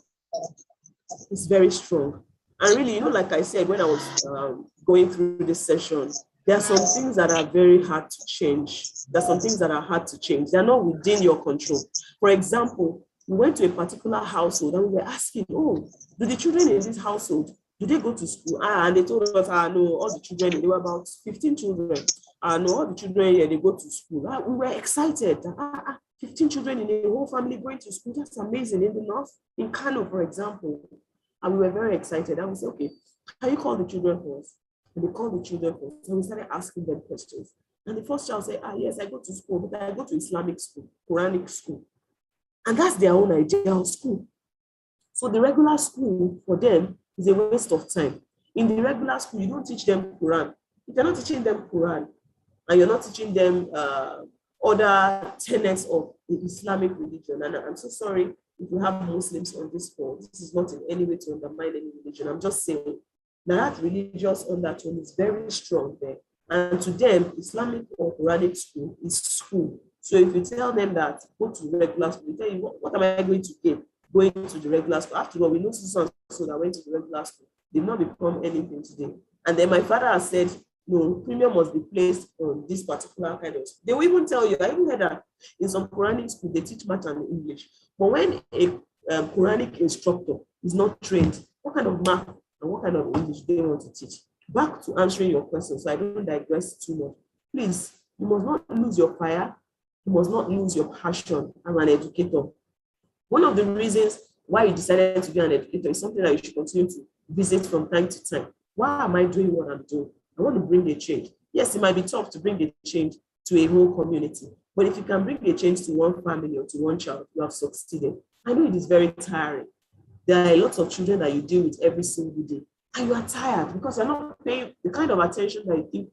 is very strong. And really, like I said, when I was going through this session, there are some things that are very hard to change. There are some things that are hard to change. They're not within your control. For example, we went to a particular household and we were asking, do the children in this household, do they go to school? And they told us, no, all the children, there were about 15 children. No, all the children here, they go to school. We were excited. 15 children in a whole family going to school, that's amazing. In the North, in Kano, for example. And we were very excited. And we said, okay, can you call the children for us? And they called the children for us. And we started asking them questions. And the first child said, yes, I go to school, but I go to Islamic school, Quranic school. And that's their own idea of school. So the regular school for them is a waste of time. In the regular school, you don't teach them Quran. If you're not teaching them Quran, and you're not teaching them other tenets of the Islamic religion, and I'm so sorry if you have Muslims on this call, this is not in any way to undermine any religion. I'm just saying that religious undertone is very strong there. And to them, Islamic or Quranic school is school. So if you tell them that, go to the regular school, they tell you, what am I going to gain going to the regular school? After all, we know so that went to the regular school. They've not become anything today. And then my father has said, no, premium must be placed on this particular kind of school. They will even tell you, I even heard that in some Quranic school, they teach math and English. But when a Quranic instructor is not trained, what kind of math and what kind of English do they want to teach? Back to answering your question, so I don't digress too much. Please, you must not lose your fire. You must not lose your passion as an educator. One of the reasons why you decided to be an educator is something that you should continue to visit from time to time. Why am I doing what I'm doing? I want to bring a change. Yes, it might be tough to bring a change to a whole community, but if you can bring a change to one family or to one child, you have succeeded. I know it is very tiring. There are a lot of children that you deal with every single day, and you are tired because you're not paying the kind of attention that you think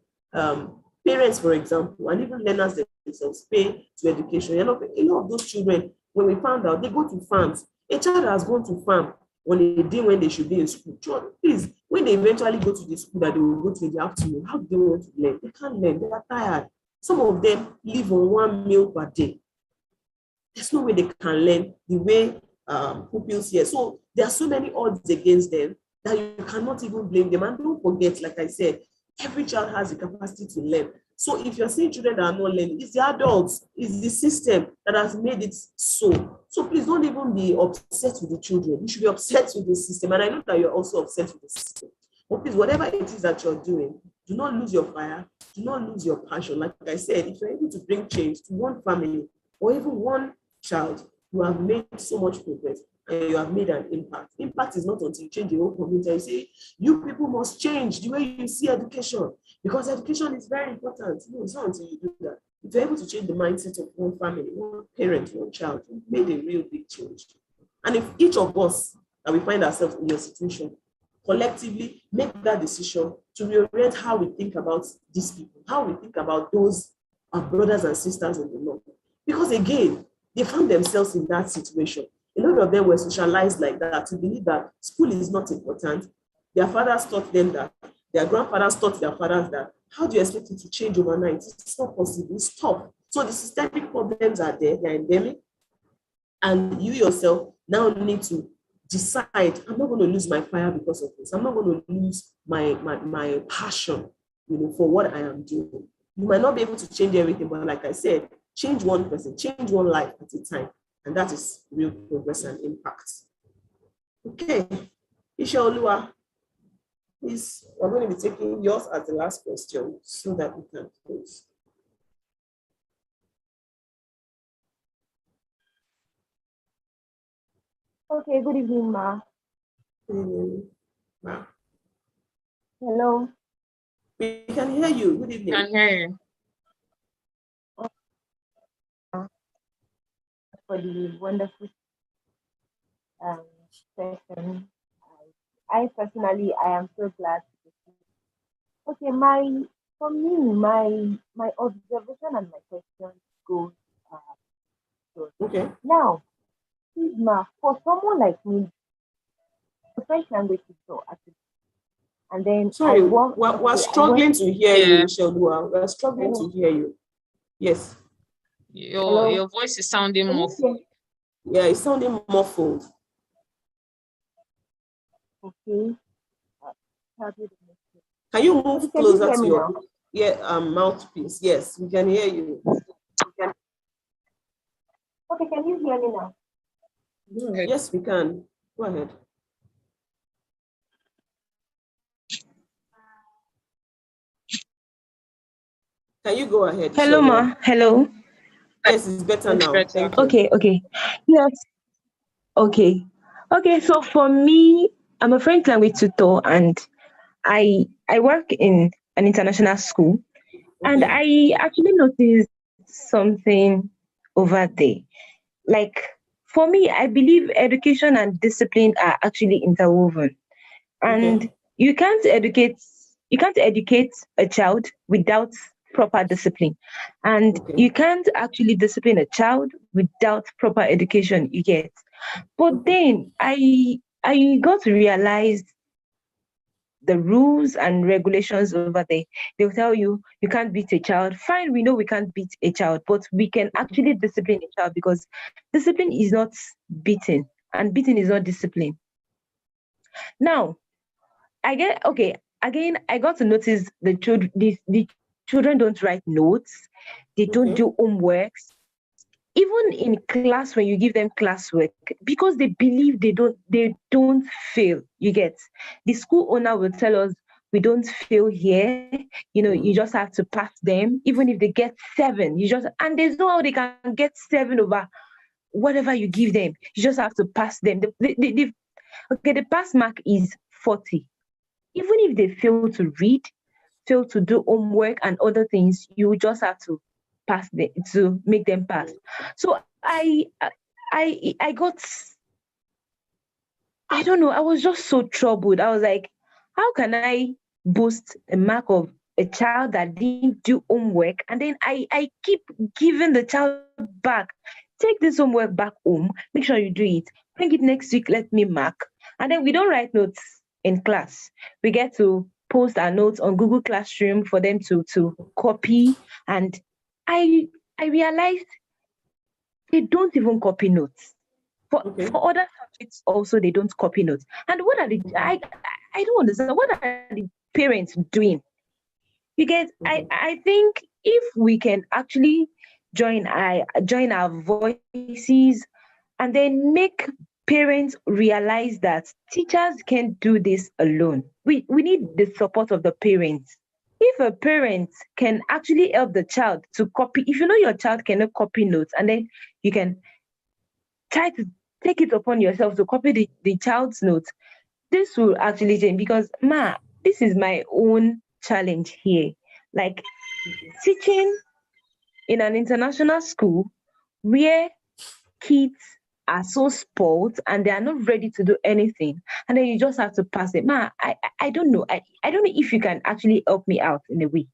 parents, for example, and even learners themselves pay to education. You're not paying. A lot of those children, when we found out, they go to farms. A child has gone to farm on a day when they should be in school. Please, when they eventually go to the school that they will go to in the afternoon, how do they want to learn? They can't learn. They are tired. Some of them live on 1 meal per day. There's no way they can learn the way pupils here. So there are so many odds against them that you cannot even blame them. And don't forget, like I said, every child has the capacity to learn. So if you're seeing children that are not learning, it's the adults, it's the system that has made it so. So please don't even be upset with the children. You should be upset with the system. And I know that you're also upset with the system. But please, whatever it is that you're doing, do not lose your fire. Do not lose your passion. Like I said, if you're able to bring change to one family or even one child, you have made so much progress and you have made an impact. Impact is not until you change the whole community. You say, you people must change the way you see education, because education is very important. No, it's not until you do that. If you're able to change the mindset of one family, one parent, one child, you've made a real big change. And if each of us that we find ourselves in your situation collectively make that decision to reorient how we think about these people, how we think about those our brothers and sisters in the Lord. Because again, they found themselves in that situation. A lot of them were socialized like that to believe that school is not important. Their fathers taught them that. Their grandfathers taught their fathers that. How do you expect it to change overnight? It's not possible. It's tough. So the systemic problems are there. They're endemic. And you yourself now need to decide, I'm not going to lose my fire because of this. I'm not going to lose my passion, for what I am doing. You might not be able to change everything, but like I said, change one person, change one life at a time. And that is real progress and impact. Okay. Isha Olua, please, we're going to be taking yours as the last question so that we can close. Okay, good evening, Ma. Good evening, Ma. Hello. We can hear you. Good evening. Can hear you. For the wonderful session. I personally, I am so glad to see. Okay, for me, my observation and my question goes. Okay. Now, please, Ma, for someone like me, the French language is so active. And then sorry, we're struggling to hear you, Michelle. We're struggling to hear you. Yes. Your voice is sounding muffled. Yeah, it's sounding muffled. Okay. Can you move closer to your mouthpiece? Yes, we can hear you. Okay, can you hear me now? Yes, we can. Go ahead. Can you go ahead? Hello, Ma. Hello. Yes, it's better now. Thank you. Okay. Yes. Okay. So for me, I'm a French language tutor and I work in an international school. Okay. And I actually noticed something over there. Like for me, I believe education and discipline are actually interwoven. And you can't educate a child without proper discipline. And you can't actually discipline a child without proper education, you get. But then I got to realize the rules and regulations over there. They'll tell you you can't beat a child. Fine, we know we can't beat a child, but we can actually discipline a child because discipline is not beating and beating is not discipline. Now, I got to notice the children don't write notes, they don't do homeworks. Even in class, when you give them classwork, because they believe they don't fail. You get, the school owner will tell us we don't fail here. You just have to pass them, even if they get 7. And there's no how they can get 7 over whatever you give them. You just have to pass them. The pass mark is 40. Even if they fail to read, fail to do homework and other things, you just have to pass them to make them pass. So I got, I don't know, I was just so troubled. I was like, how can I boost a mark of a child that didn't do homework? And then I keep giving the child back. Take this homework back home. Make sure you do it. Bring it next week. Let me mark. And then we don't write notes in class. We get to post our notes on Google Classroom for them to copy. And I realized they don't even copy notes. For other subjects also, they don't copy notes. And what are I don't understand. What are the parents doing? You get, I think if we can actually join our voices and then make parents realize that teachers can't do this alone. We need the support of the parents. If a parent can actually help the child to copy, if you know your child cannot copy notes, and then you can try to take it upon yourself to copy the child's notes. This will actually change because, this is my own challenge here. Like teaching in an international school where kids are so spoiled and they are not ready to do anything, and then you just have to pass it. I don't know. I don't know if you can actually help me out in a way.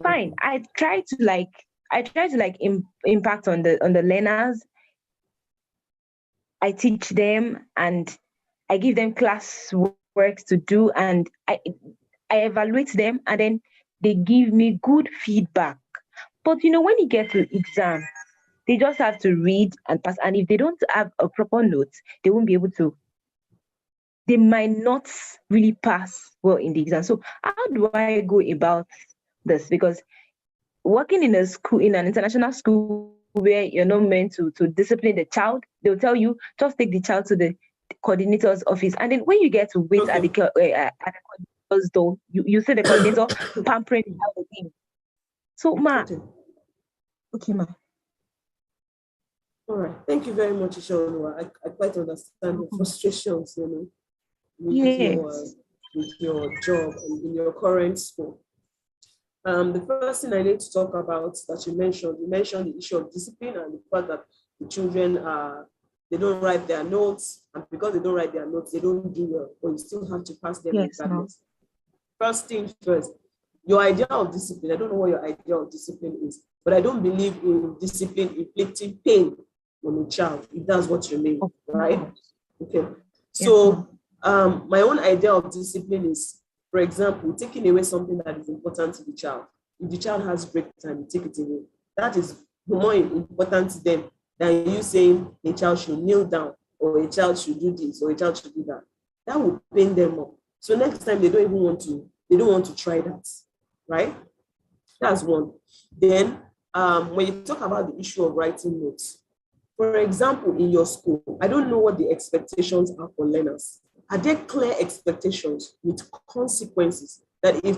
Fine. I try to impact on the learners. I teach them and I give them class work to do, and I evaluate them, and then they give me good feedback. But when you get to exam, they just have to read and pass. And if they don't have a proper note, they won't be able to. They might not really pass well in the exam. So how do I go about this? Because working in a school, in an international school where you're not meant to discipline the child, they'll tell you, just take the child to the coordinator's office. And then when you get to wait at the coordinator's door, you see the coordinator pampering the child again. So, okay, ma. All right. Thank you very much, Ishonwa. I quite understand the frustrations, with your job and in your current school. The first thing I need to talk about that you mentioned the issue of discipline and the fact that the children they don't write their notes, and because they don't write their notes, they don't do well, but you still have to pass them regardless. First thing first, your idea of discipline, I don't know what your idea of discipline is, but I don't believe in discipline inflicting pain on a child, if that's what you mean, right? Okay. So my own idea of discipline is, for example, taking away something that is important to the child. If the child has break time, you take it away. That is more important to them than you saying a child should kneel down, or a child should do this, or a child should do that. That will pain them up. So next time they don't want to try that, right? That's one. Then when you talk about the issue of writing notes, for example, in your school, I don't know what the expectations are for learners. Are there clear expectations with consequences that if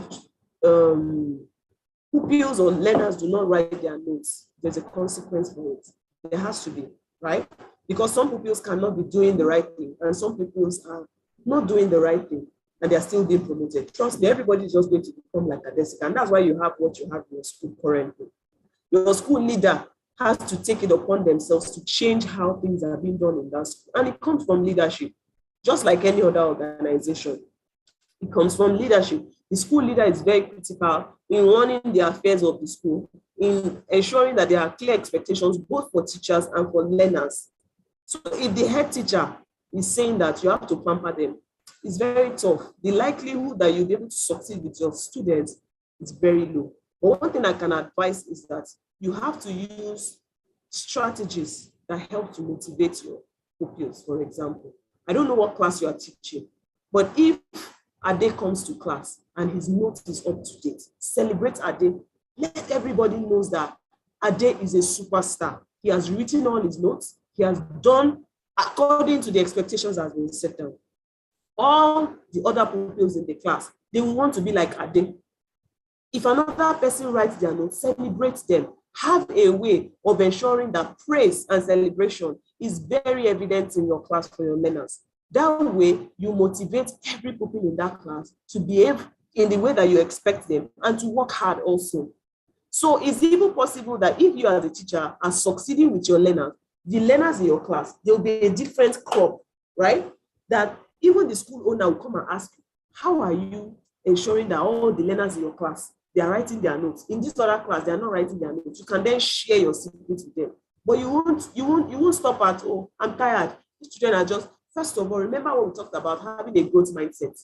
pupils or learners do not write their notes, there's a consequence for it? There has to be, right? Because some pupils cannot be doing the right thing, and some pupils are not doing the right thing, and they're still being promoted. Trust me, everybody is just going to become like a desk, and that's why you have what you have in your school currently. Your school leader has to take it upon themselves to change how things are being done in that school. And it comes from leadership, just like any other organization. It comes from leadership. The school leader is very critical in running the affairs of the school, in ensuring that there are clear expectations both for teachers and for learners. So if the head teacher is saying that you have to pamper them, it's very tough. The likelihood that you'll be able to succeed with your students is very low. But one thing I can advise is that you have to use strategies that help to motivate your pupils. For example, I don't know what class you are teaching, but if Ade comes to class and his note is up to date, celebrate Ade. Let everybody know that Ade is a superstar. He has written all his notes. He has done according to the expectations that have been set down. All the other pupils in the class, they will want to be like Ade. If another person writes their notes, celebrate them. Have a way of ensuring that praise and celebration is very evident in your class for your learners. That way, you motivate every pupil in that class to behave in the way that you expect them and to work hard also. So it's even possible that if you as a teacher are succeeding with your learners, the learners in your class, there will be a different crop, right? That even the school owner will come and ask you, how are you ensuring that all the learners in your class, they are writing their notes? In this other class, they are not writing their notes. You can then share your secrets with them. But you won't stop at, oh, I'm tired. These children are just, first of all, remember what we talked about, having a growth mindset.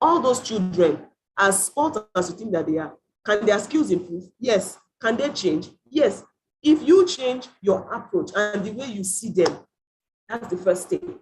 All those children, as sport as you think that they are, can their skills improve? Yes. Can they change? Yes. If you change your approach and the way you see them, that's the first thing.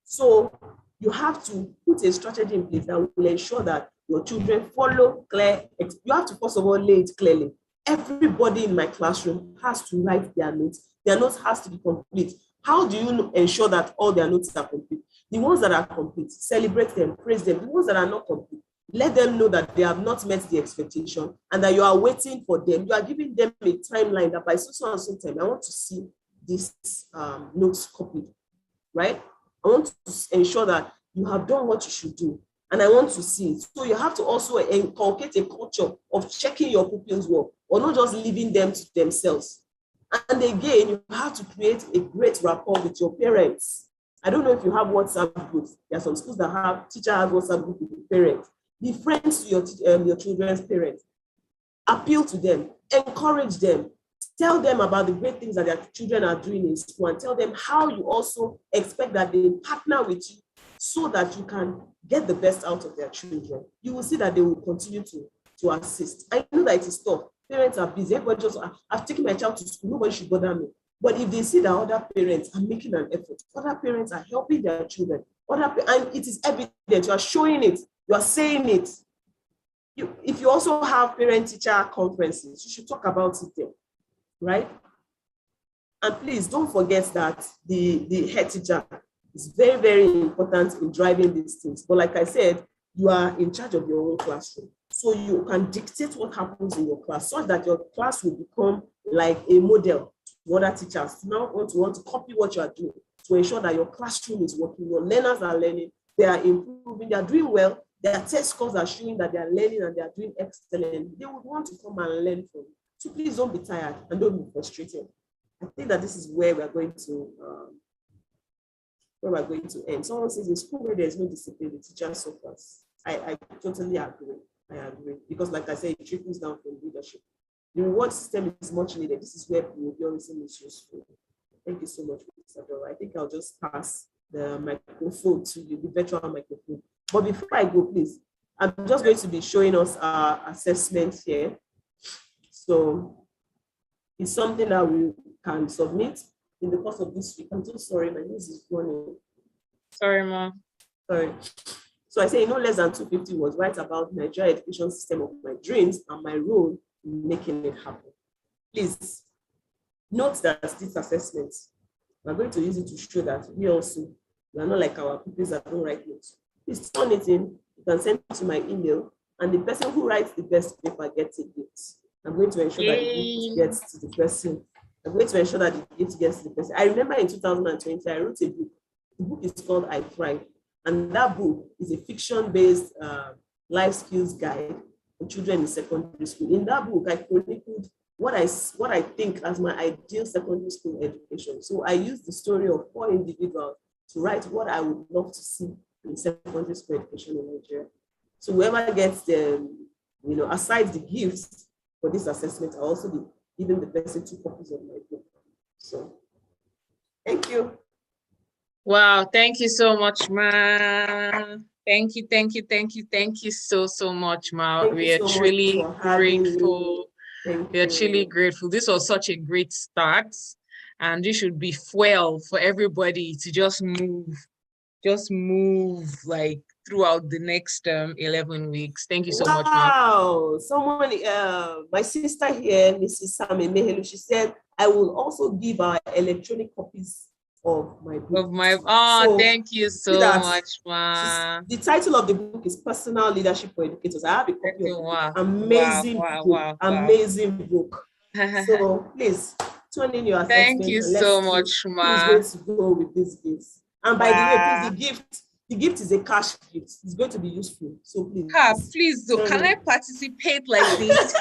So you have to put a strategy in place that will ensure that your children follow clear. You have to first of all lay it clearly. Everybody in my classroom has to write their notes. Their notes has to be complete. How do you ensure that all their notes are complete? The ones that are complete, celebrate them, praise them. The ones that are not complete, let them know that they have not met the expectation and that you are waiting for them. You are giving them a timeline that by so and so time, I want to see these notes copied, right? I want to ensure that you have done what you should do, and I want to see it. So you have to also inculcate a culture of checking your pupils' work, or not just leaving them to themselves. And again, you have to create a great rapport with your parents. I don't know if you have WhatsApp groups. There are some schools that have teacher has WhatsApp group with the parents. Be friends to your children's parents. Appeal to them, encourage them, tell them about the great things that their children are doing in school, and tell them how you also expect that they partner with you so that you can get the best out of their children. You will see that they will continue to assist. I know that it is tough. Parents are busy. Everybody just, I've taken my child to school. Nobody should bother me. But if they see that other parents are making an effort, other parents are helping their children, and it is evident, you are showing it, you are saying it. If you also have parent-teacher conferences, you should talk about it there, right? And please don't forget that the head teacher is very, very important in driving these things. But like I said, you are in charge of your own classroom. So you can dictate what happens in your class so that your class will become like a model to other teachers. Now want to copy what you are doing to ensure that your classroom is working, your learners are learning, they are improving, they are doing well, their test scores are showing that they are learning and they are doing excellent. They would want to come and learn from you. So please don't be tired and don't be frustrated. I think that this is where we're going to end. Someone says in school where there's no discipline, the teacher suffers. I totally agree. I agree. Because like I said, it trickles down from leadership. The reward system is much needed. This is where behaviorism is useful. Thank you so much, Mr. Dora. I think I'll just pass the microphone to you, the virtual microphone. But before I go, please, I'm just going to be showing us our assessment here. So it's something that we can submit in the course of this week. I'm so sorry, my nose is running. Sorry, Ma. Sorry. So I say, no less than 250 words, write about Nigeria education system of my dreams and my role in making it happen. Please note that this assessment, we're going to use it to show that we are not like our people that don't write notes. Please turn it in, you can send it to my email, and the person who writes the best paper gets a gift. I'm going to ensure that the gift gets to the person. I'm going to ensure that the gift gets to the person. I remember in 2020, I wrote a book. The book is called I Thrive. And that book is a fiction-based life skills guide for children in secondary school. In that book, I chronicled what I think as my ideal secondary school education. So I used the story of 4 individuals to write what I would love to see in secondary school education in Nigeria. So whoever gets the, aside the gifts for this assessment, I'll also be giving the person 2 copies of my book. So thank you. Wow, thank you so much, Ma. Thank you so much, Ma. We are truly grateful. We are truly grateful. This was such a great start, and this should be fuel for everybody to just move like throughout the next 11 weeks. Thank you so much, Ma. Wow, someone, my sister here, Mrs. Sami Mehelu, she said, I will also give our electronic copies of my book. So, thank you so much, Ma. The title of the book is Personal Leadership for Educators. I have a copy of it. Amazing book. So please turn in your assessment. Thank you so much, Ma. Who's going to go with this gift? And by the way, please, the gift is a cash gift. It's going to be useful. So please. Please, can I participate like this?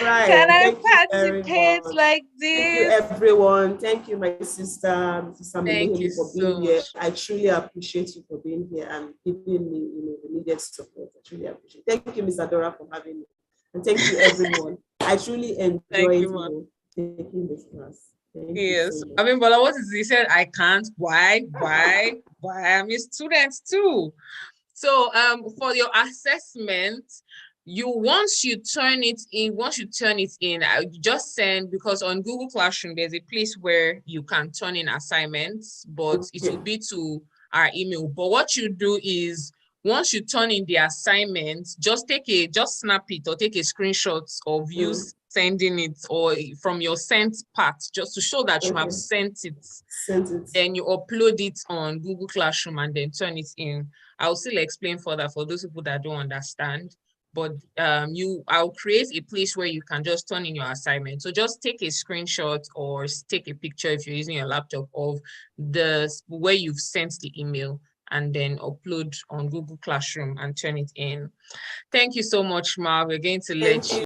Right. Can I participate like this? Thank you, everyone. Thank you, my sister, Mrs. Sami, for being here. I truly appreciate you for being here and giving me, the needed support. I truly appreciate it. Thank you, Ms. Adora, for having me. And thank you, everyone. I truly enjoyed taking this class. Yes. I mean, but what is he said? I can't. Why? I'm a student too. So for your assessment, once you turn it in, I just send, because on Google Classroom there's a place where you can turn in assignments, but it will be to our email. But what you do is, once you turn in the assignment, just snap it or take a screenshot of you sending it, or from your sent part, just to show that you have sent it. Then you upload it on Google Classroom and then turn it in. I'll still explain further for those people that don't understand. but I'll create a place where you can just turn in your assignment. So just take a screenshot or take a picture if you're using your laptop of where you've sent the email, and then upload on Google Classroom and turn it in. Thank you so much, Ma. We're going to let you